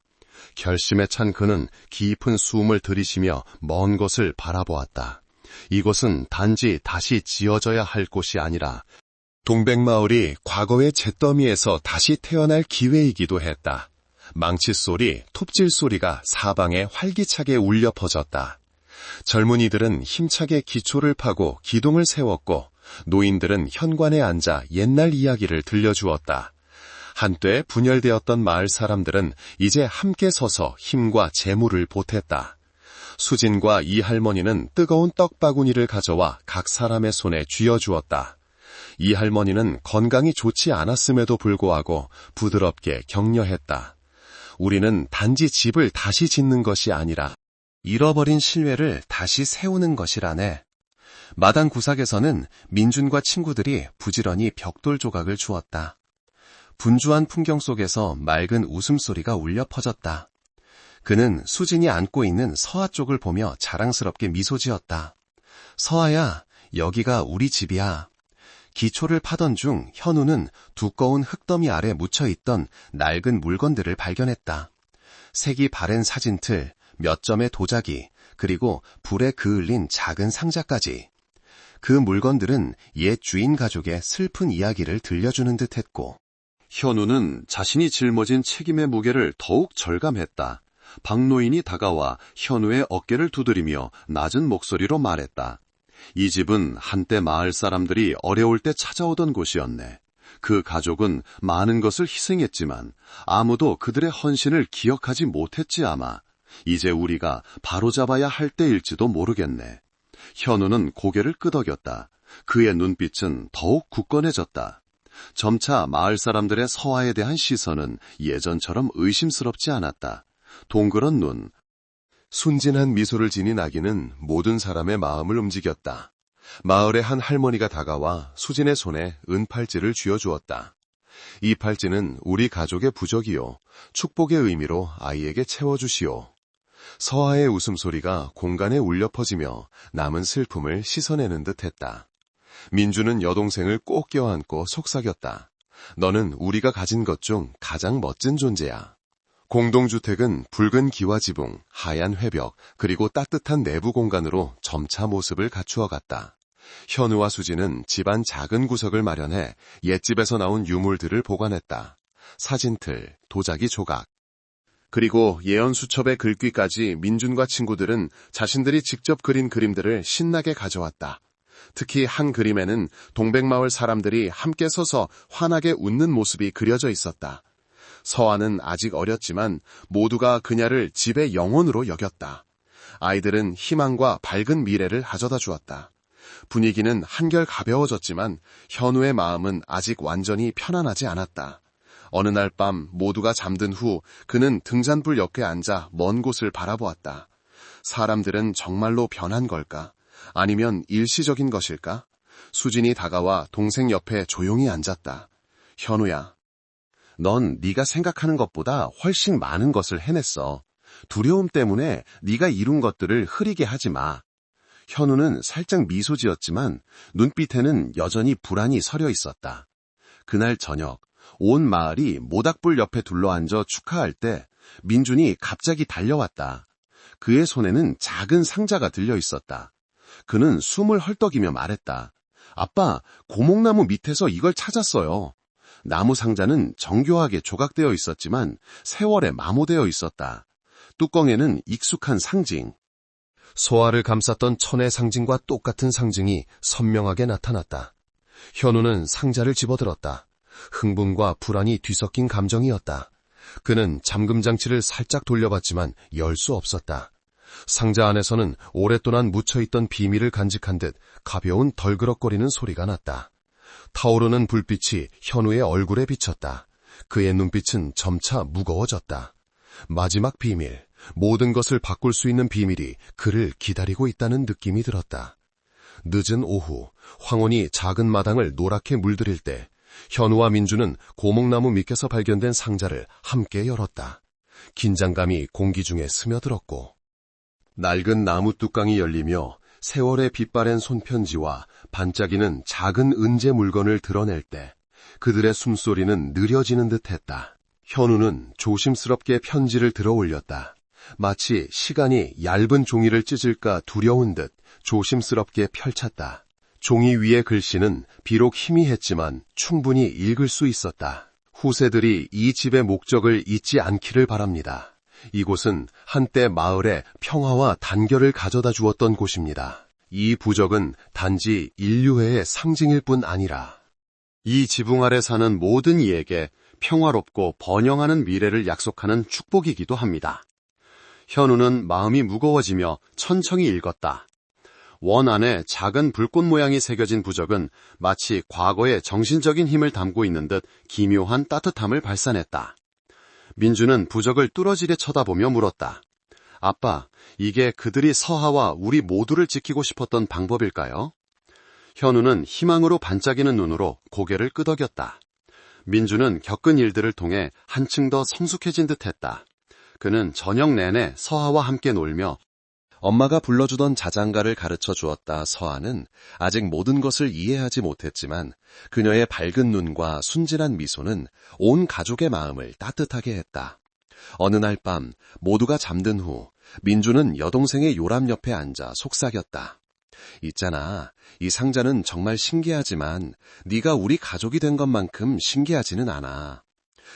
결심에 찬 그는 깊은 숨을 들이쉬며 먼 곳을 바라보았다. 이곳은 단지 다시 지어져야 할 곳이 아니라 동백마을이 과거의 잿더미에서 다시 태어날 기회이기도 했다. 망치소리, 톱질소리가 사방에 활기차게 울려 퍼졌다. 젊은이들은 힘차게 기초를 파고 기둥을 세웠고 노인들은 현관에 앉아 옛날 이야기를 들려주었다. 한때 분열되었던 마을 사람들은 이제 함께 서서 힘과 재물을 보탰다. 수진과 이 할머니는 뜨거운 떡바구니를 가져와 각 사람의 손에 쥐어주었다. 이 할머니는 건강이 좋지 않았음에도 불구하고 부드럽게 격려했다. 우리는 단지 집을 다시 짓는 것이 아니라 잃어버린 신뢰를 다시 세우는 것이라네. 마당 구석에서는 민준과 친구들이 부지런히 벽돌 조각을 주었다. 분주한 풍경 속에서 맑은 웃음소리가 울려 퍼졌다. 그는 수진이 안고 있는 서아 쪽을 보며 자랑스럽게 미소 지었다. 서아야, 여기가 우리 집이야. 기초를 파던 중 현우는 두꺼운 흙더미 아래 묻혀있던 낡은 물건들을 발견했다. 색이 바랜 사진틀, 몇 점의 도자기, 그리고 불에 그을린 작은 상자까지. 그 물건들은 옛 주인 가족의 슬픈 이야기를 들려주는 듯했고 현우는 자신이 짊어진 책임의 무게를 더욱 절감했다. 박노인이 다가와 현우의 어깨를 두드리며 낮은 목소리로 말했다. 이 집은 한때 마을 사람들이 어려울 때 찾아오던 곳이었네. 그 가족은 많은 것을 희생했지만 아무도 그들의 헌신을 기억하지 못했지 아마. 이제 우리가 바로잡아야 할 때일지도 모르겠네. 현우는 고개를 끄덕였다. 그의 눈빛은 더욱 굳건해졌다. 점차 마을 사람들의 서아에 대한 시선은 예전처럼 의심스럽지 않았다. 동그란 눈, 순진한 미소를 지닌 아기는 모든 사람의 마음을 움직였다. 마을의 한 할머니가 다가와 수진의 손에 은팔찌를 쥐어주었다. 이 팔찌는 우리 가족의 부적이요, 축복의 의미로 아이에게 채워주시오. 서아의 웃음소리가 공간에 울려 퍼지며 남은 슬픔을 씻어내는 듯했다. 민주는 여동생을 꼭 껴안고 속삭였다. 너는 우리가 가진 것 중 가장 멋진 존재야. 공동주택은 붉은 기와지붕, 하얀 회벽, 그리고 따뜻한 내부 공간으로 점차 모습을 갖추어갔다. 현우와 수지는 집안 작은 구석을 마련해 옛집에서 나온 유물들을 보관했다. 사진틀, 도자기 조각, 그리고 예언 수첩의 글귀까지 민준과 친구들은 자신들이 직접 그린 그림들을 신나게 가져왔다. 특히 한 그림에는 동백마을 사람들이 함께 서서 환하게 웃는 모습이 그려져 있었다. 서아는 아직 어렸지만 모두가 그녀를 집의 영혼으로 여겼다. 아이들은 희망과 밝은 미래를 가져다 주었다. 분위기는 한결 가벼워졌지만 현우의 마음은 아직 완전히 편안하지 않았다. 어느 날 밤 모두가 잠든 후 그는 등잔불 옆에 앉아 먼 곳을 바라보았다. 사람들은 정말로 변한 걸까? 아니면 일시적인 것일까? 수진이 다가와 동생 옆에 조용히 앉았다. 현우야, 넌 네가 생각하는 것보다 훨씬 많은 것을 해냈어. 두려움 때문에 네가 이룬 것들을 흐리게 하지 마. 현우는 살짝 미소 지었지만 눈빛에는 여전히 불안이 서려 있었다. 그날 저녁, 온 마을이 모닥불 옆에 둘러앉아 축하할 때 민준이 갑자기 달려왔다. 그의 손에는 작은 상자가 들려 있었다. 그는 숨을 헐떡이며 말했다. 아빠, 고목나무 밑에서 이걸 찾았어요. 나무 상자는 정교하게 조각되어 있었지만 세월에 마모되어 있었다. 뚜껑에는 익숙한 상징, 소아를 감쌌던 천의 상징과 똑같은 상징이 선명하게 나타났다. 현우는 상자를 집어들었다. 흥분과 불안이 뒤섞인 감정이었다. 그는 잠금 장치를 살짝 돌려봤지만 열 수 없었다. 상자 안에서는 오랫동안 묻혀있던 비밀을 간직한 듯 가벼운 덜그럭거리는 소리가 났다. 타오르는 불빛이 현우의 얼굴에 비쳤다. 그의 눈빛은 점차 무거워졌다. 마지막 비밀, 모든 것을 바꿀 수 있는 비밀이 그를 기다리고 있다는 느낌이 들었다. 늦은 오후, 황혼이 작은 마당을 노랗게 물들일 때 현우와 민주는 고목나무 밑에서 발견된 상자를 함께 열었다. 긴장감이 공기 중에 스며들었고 낡은 나무 뚜껑이 열리며 세월의 빛바랜 손편지와 반짝이는 작은 은재 물건을 드러낼 때 그들의 숨소리는 느려지는 듯했다. 현우는 조심스럽게 편지를 들어 올렸다. 마치 시간이 얇은 종이를 찢을까 두려운 듯 조심스럽게 펼쳤다. 종이 위의 글씨는 비록 희미했지만 충분히 읽을 수 있었다. 후세들이 이 집의 목적을 잊지 않기를 바랍니다. 이곳은 한때 마을에 평화와 단결을 가져다 주었던 곳입니다. 이 부적은 단지 인류애의 상징일 뿐 아니라 이 지붕 아래 사는 모든 이에게 평화롭고 번영하는 미래를 약속하는 축복이기도 합니다. 현우는 마음이 무거워지며 천천히 읽었다. 원 안에 작은 불꽃 모양이 새겨진 부적은 마치 과거의 정신적인 힘을 담고 있는 듯 기묘한 따뜻함을 발산했다. 민주는 부적을 뚫어지게 쳐다보며 물었다. 아빠, 이게 그들이 서하와 우리 모두를 지키고 싶었던 방법일까요? 현우는 희망으로 반짝이는 눈으로 고개를 끄덕였다. 민주는 겪은 일들을 통해 한층 더 성숙해진 듯했다. 그는 저녁 내내 서하와 함께 놀며 엄마가 불러주던 자장가를 가르쳐 주었다. 서하는 아직 모든 것을 이해하지 못했지만 그녀의 밝은 눈과 순진한 미소는 온 가족의 마음을 따뜻하게 했다. 어느 날 밤 모두가 잠든 후 민주는 여동생의 요람 옆에 앉아 속삭였다. 있잖아, 이 상자는 정말 신기하지만 네가 우리 가족이 된 것만큼 신기하지는 않아.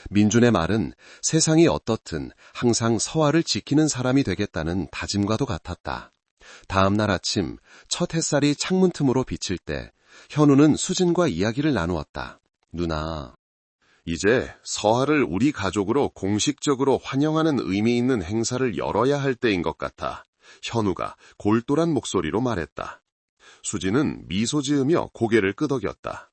민준의 말은 세상이 어떻든 항상 서하를 지키는 사람이 되겠다는 다짐과도 같았다. 다음 날 아침 첫 햇살이 창문 틈으로 비칠 때 현우는 수진과 이야기를 나누었다. 누나, 이제 서하를 우리 가족으로 공식적으로 환영하는 의미 있는 행사를 열어야 할 때인 것 같아. 현우가 골똘한 목소리로 말했다. 수진은 미소 지으며 고개를 끄덕였다.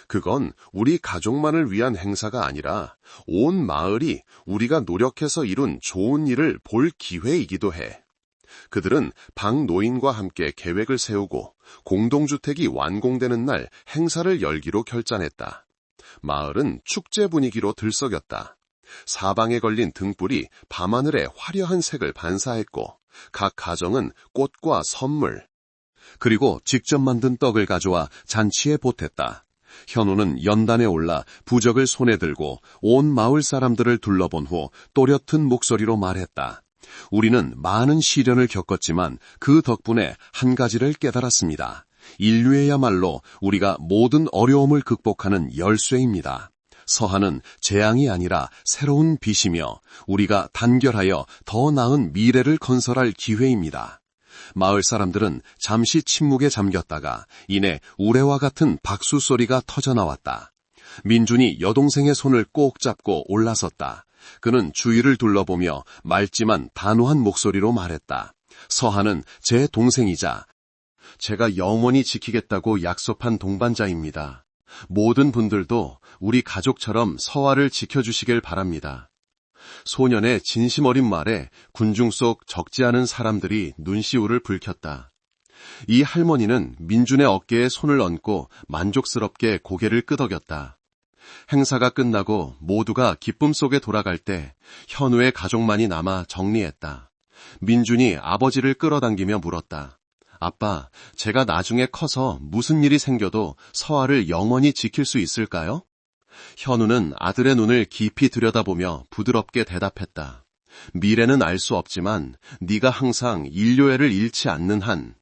그건 우리 가족만을 위한 행사가 아니라 온 마을이 우리가 노력해서 이룬 좋은 일을 볼 기회이기도 해. 그들은 박노인과 함께 계획을 세우고 공동주택이 완공되는 날 행사를 열기로 결단했다. 마을은 축제 분위기로 들썩였다. 사방에 걸린 등불이 밤하늘에 화려한 색을 반사했고 각 가정은 꽃과 선물, 그리고 직접 만든 떡을 가져와 잔치에 보탰다. 현우는 연단에 올라 부적을 손에 들고 온 마을 사람들을 둘러본 후 또렷한 목소리로 말했다. 우리는 많은 시련을 겪었지만 그 덕분에 한 가지를 깨달았습니다. 인류에야말로 우리가 모든 어려움을 극복하는 열쇠입니다. 서하는 재앙이 아니라 새로운 빛이며 우리가 단결하여 더 나은 미래를 건설할 기회입니다. 마을 사람들은 잠시 침묵에 잠겼다가 이내 우레와 같은 박수 소리가 터져나왔다. 민준이 여동생의 손을 꼭 잡고 올라섰다. 그는 주위를 둘러보며 맑지만 단호한 목소리로 말했다. 서하는 제 동생이자 제가 영원히 지키겠다고 약속한 동반자입니다. 모든 분들도 우리 가족처럼 서하를 지켜주시길 바랍니다. 소년의 진심 어린 말에 군중 속 적지 않은 사람들이 눈시울을 붉혔다. 이 할머니는 민준의 어깨에 손을 얹고 만족스럽게 고개를 끄덕였다. 행사가 끝나고 모두가 기쁨 속에 돌아갈 때 현우의 가족만이 남아 정리했다. 민준이 아버지를 끌어당기며 물었다. 아빠, 제가 나중에 커서 무슨 일이 생겨도 서하를 영원히 지킬 수 있을까요? 현우는 아들의 눈을 깊이 들여다보며 부드럽게 대답했다. 미래는 알 수 없지만 네가 항상 인류애를 잃지 않는 한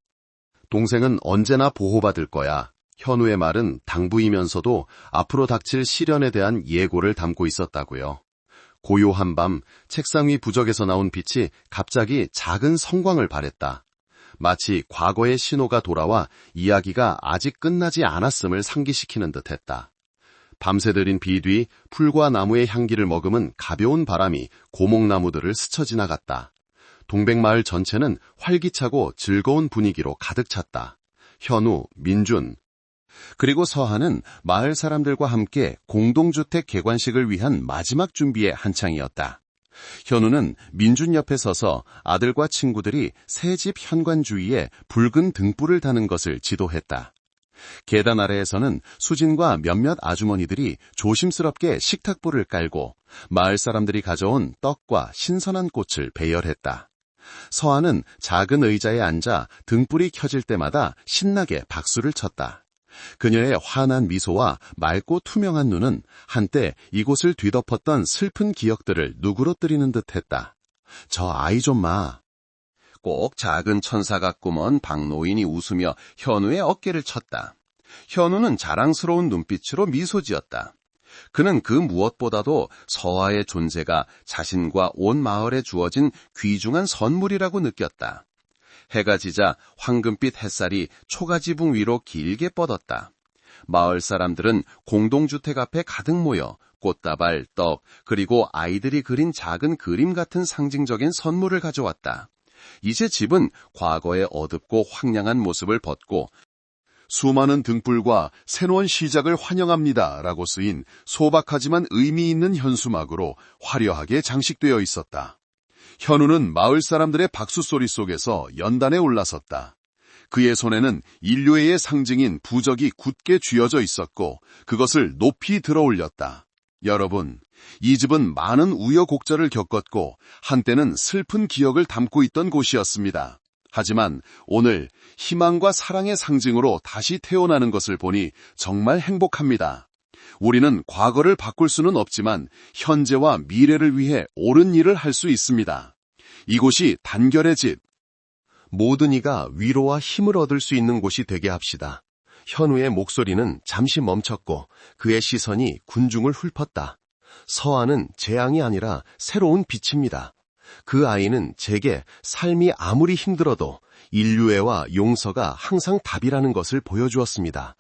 동생은 언제나 보호받을 거야. 현우의 말은 당부이면서도 앞으로 닥칠 시련에 대한 예고를 담고 있었다고요. 고요한 밤 책상 위 부적에서 나온 빛이 갑자기 작은 성광을 발했다. 마치 과거의 신호가 돌아와 이야기가 아직 끝나지 않았음을 상기시키는 듯했다. 밤새 들인 비 뒤 풀과 나무의 향기를 머금은 가벼운 바람이 고목나무들을 스쳐 지나갔다. 동백마을 전체는 활기차고 즐거운 분위기로 가득 찼다. 현우, 민준, 그리고 서한은 마을 사람들과 함께 공동주택 개관식을 위한 마지막 준비에 한창이었다. 현우는 민준 옆에 서서 아들과 친구들이 새 집 현관 주위에 붉은 등불을 다는 것을 지도했다. 계단 아래에서는 수진과 몇몇 아주머니들이 조심스럽게 식탁불을 깔고 마을 사람들이 가져온 떡과 신선한 꽃을 배열했다. 서한은 작은 의자에 앉아 등불이 켜질 때마다 신나게 박수를 쳤다. 그녀의 환한 미소와 맑고 투명한 눈은 한때 이곳을 뒤덮었던 슬픈 기억들을 누그러뜨리는 듯했다. 저 아이 좀 마. 꼭 작은 천사 같구먼. 박노인이 웃으며 현우의 어깨를 쳤다. 현우는 자랑스러운 눈빛으로 미소 지었다. 그는 그 무엇보다도 서아의 존재가 자신과 온 마을에 주어진 귀중한 선물이라고 느꼈다. 해가 지자 황금빛 햇살이 초가지붕 위로 길게 뻗었다. 마을 사람들은 공동주택 앞에 가득 모여 꽃다발, 떡, 그리고 아이들이 그린 작은 그림 같은 상징적인 선물을 가져왔다. 이제 집은 과거의 어둡고 황량한 모습을 벗고 수많은 등불과 새로운 시작을 환영합니다 라고 쓰인 소박하지만 의미 있는 현수막으로 화려하게 장식되어 있었다. 현우는 마을 사람들의 박수소리 속에서 연단에 올라섰다. 그의 손에는 인류애의 상징인 부적이 굳게 쥐어져 있었고 그것을 높이 들어 올렸다. 여러분, 이 집은 많은 우여곡절을 겪었고 한때는 슬픈 기억을 담고 있던 곳이었습니다. 하지만 오늘 희망과 사랑의 상징으로 다시 태어나는 것을 보니 정말 행복합니다. 우리는 과거를 바꿀 수는 없지만 현재와 미래를 위해 옳은 일을 할 수 있습니다. 이곳이 단결의 집. 모든 이가 위로와 힘을 얻을 수 있는 곳이 되게 합시다. 현우의 목소리는 잠시 멈췄고 그의 시선이 군중을 훑었다. 서아는 재앙이 아니라 새로운 빛입니다. 그 아이는 제게 삶이 아무리 힘들어도 인류애와 용서가 항상 답이라는 것을 보여주었습니다.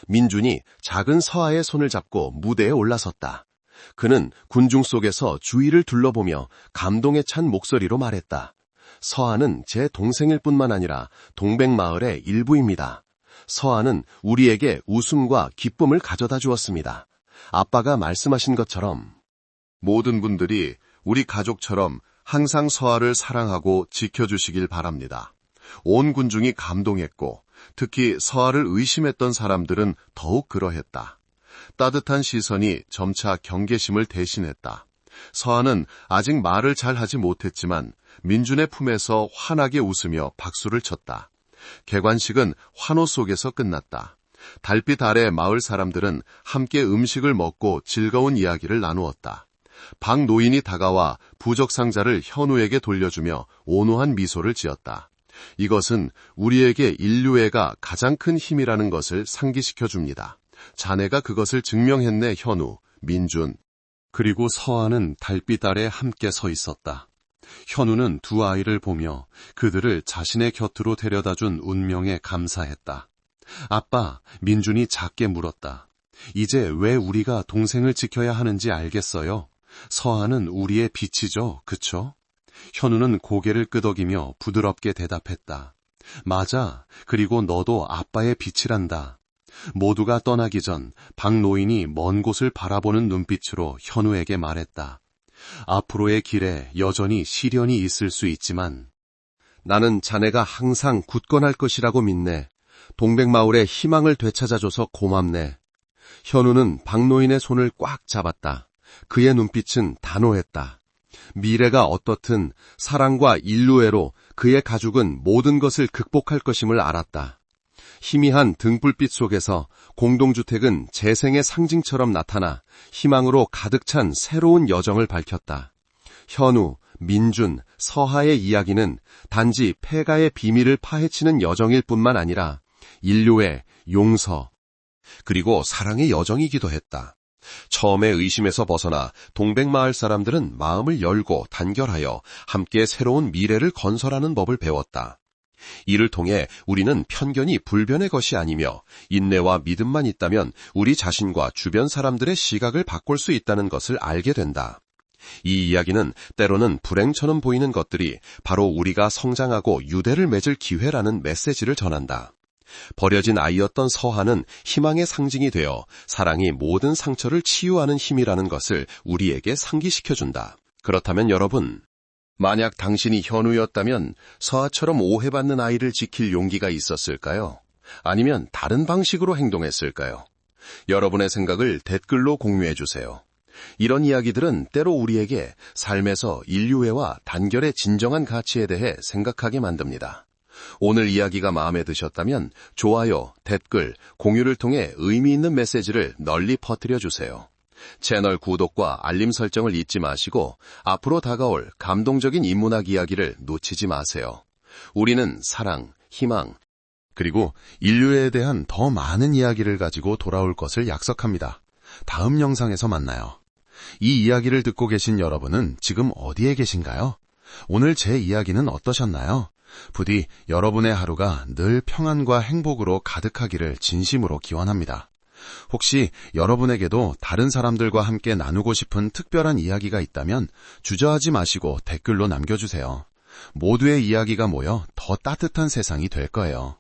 민준이 작은 서아의 손을 잡고 무대에 올라섰다. 그는 군중 속에서 주위를 둘러보며 감동에 찬 목소리로 말했다. 서아는 제 동생일 뿐만 아니라 동백마을의 일부입니다. 서아는 우리에게 웃음과 기쁨을 가져다 주었습니다. 아빠가 말씀하신 것처럼 모든 분들이 우리 가족처럼 항상 서아를 사랑하고 지켜주시길 바랍니다. 온 군중이 감동했고 특히 서아를 의심했던 사람들은 더욱 그러했다. 따뜻한 시선이 점차 경계심을 대신했다. 서아는 아직 말을 잘 하지 못했지만 민준의 품에서 환하게 웃으며 박수를 쳤다. 개관식은 환호 속에서 끝났다. 달빛 아래 마을 사람들은 함께 음식을 먹고 즐거운 이야기를 나누었다. 박 노인이 다가와 부적 상자를 현우에게 돌려주며 온화한 미소를 지었다. 이것은 우리에게 인류애가 가장 큰 힘이라는 것을 상기시켜 줍니다. 자네가 그것을 증명했네, 현우, 민준. 그리고 서아는 달빛 아래 함께 서 있었다. 현우는 두 아이를 보며 그들을 자신의 곁으로 데려다준 운명에 감사했다. 아빠, 민준이 작게 물었다. 이제 왜 우리가 동생을 지켜야 하는지 알겠어요? 서아는 우리의 빛이죠, 그쵸? 현우는 고개를 끄덕이며 부드럽게 대답했다. 맞아, 그리고 너도 아빠의 빛이란다. 모두가 떠나기 전 박노인이 먼 곳을 바라보는 눈빛으로 현우에게 말했다. 앞으로의 길에 여전히 시련이 있을 수 있지만 나는 자네가 항상 굳건할 것이라고 믿네. 동백마을의 희망을 되찾아줘서 고맙네. 현우는 박노인의 손을 꽉 잡았다. 그의 눈빛은 단호했다. 미래가 어떻든 사랑과 인류애로 그의 가족은 모든 것을 극복할 것임을 알았다. 희미한 등불빛 속에서 공동주택은 재생의 상징처럼 나타나 희망으로 가득 찬 새로운 여정을 밝혔다. 현우, 민준, 서하의 이야기는 단지 폐가의 비밀을 파헤치는 여정일 뿐만 아니라 인류의 용서, 그리고 사랑의 여정이기도 했다. 처음의 의심에서 벗어나 동백마을 사람들은 마음을 열고 단결하여 함께 새로운 미래를 건설하는 법을 배웠다. 이를 통해 우리는 편견이 불변의 것이 아니며 인내와 믿음만 있다면 우리 자신과 주변 사람들의 시각을 바꿀 수 있다는 것을 알게 된다. 이 이야기는 때로는 불행처럼 보이는 것들이 바로 우리가 성장하고 유대를 맺을 기회라는 메시지를 전한다. 버려진 아이였던 서한은 희망의 상징이 되어 사랑이 모든 상처를 치유하는 힘이라는 것을 우리에게 상기시켜준다. 그렇다면 여러분, 만약 당신이 현우였다면 서하처럼 오해받는 아이를 지킬 용기가 있었을까요? 아니면 다른 방식으로 행동했을까요? 여러분의 생각을 댓글로 공유해 주세요. 이런 이야기들은 때로 우리에게 삶에서 인류애와 단결의 진정한 가치에 대해 생각하게 만듭니다. 오늘 이야기가 마음에 드셨다면 좋아요, 댓글, 공유를 통해 의미 있는 메시지를 널리 퍼뜨려 주세요. 채널 구독과 알림 설정을 잊지 마시고 앞으로 다가올 감동적인 인문학 이야기를 놓치지 마세요. 우리는 사랑, 희망, 그리고 인류에 대한 더 많은 이야기를 가지고 돌아올 것을 약속합니다. 다음 영상에서 만나요. 이 이야기를 듣고 계신 여러분은 지금 어디에 계신가요? 오늘 제 이야기는 어떠셨나요? 부디 여러분의 하루가 늘 평안과 행복으로 가득하기를 진심으로 기원합니다. 혹시 여러분에게도 다른 사람들과 함께 나누고 싶은 특별한 이야기가 있다면 주저하지 마시고 댓글로 남겨주세요. 모두의 이야기가 모여 더 따뜻한 세상이 될 거예요.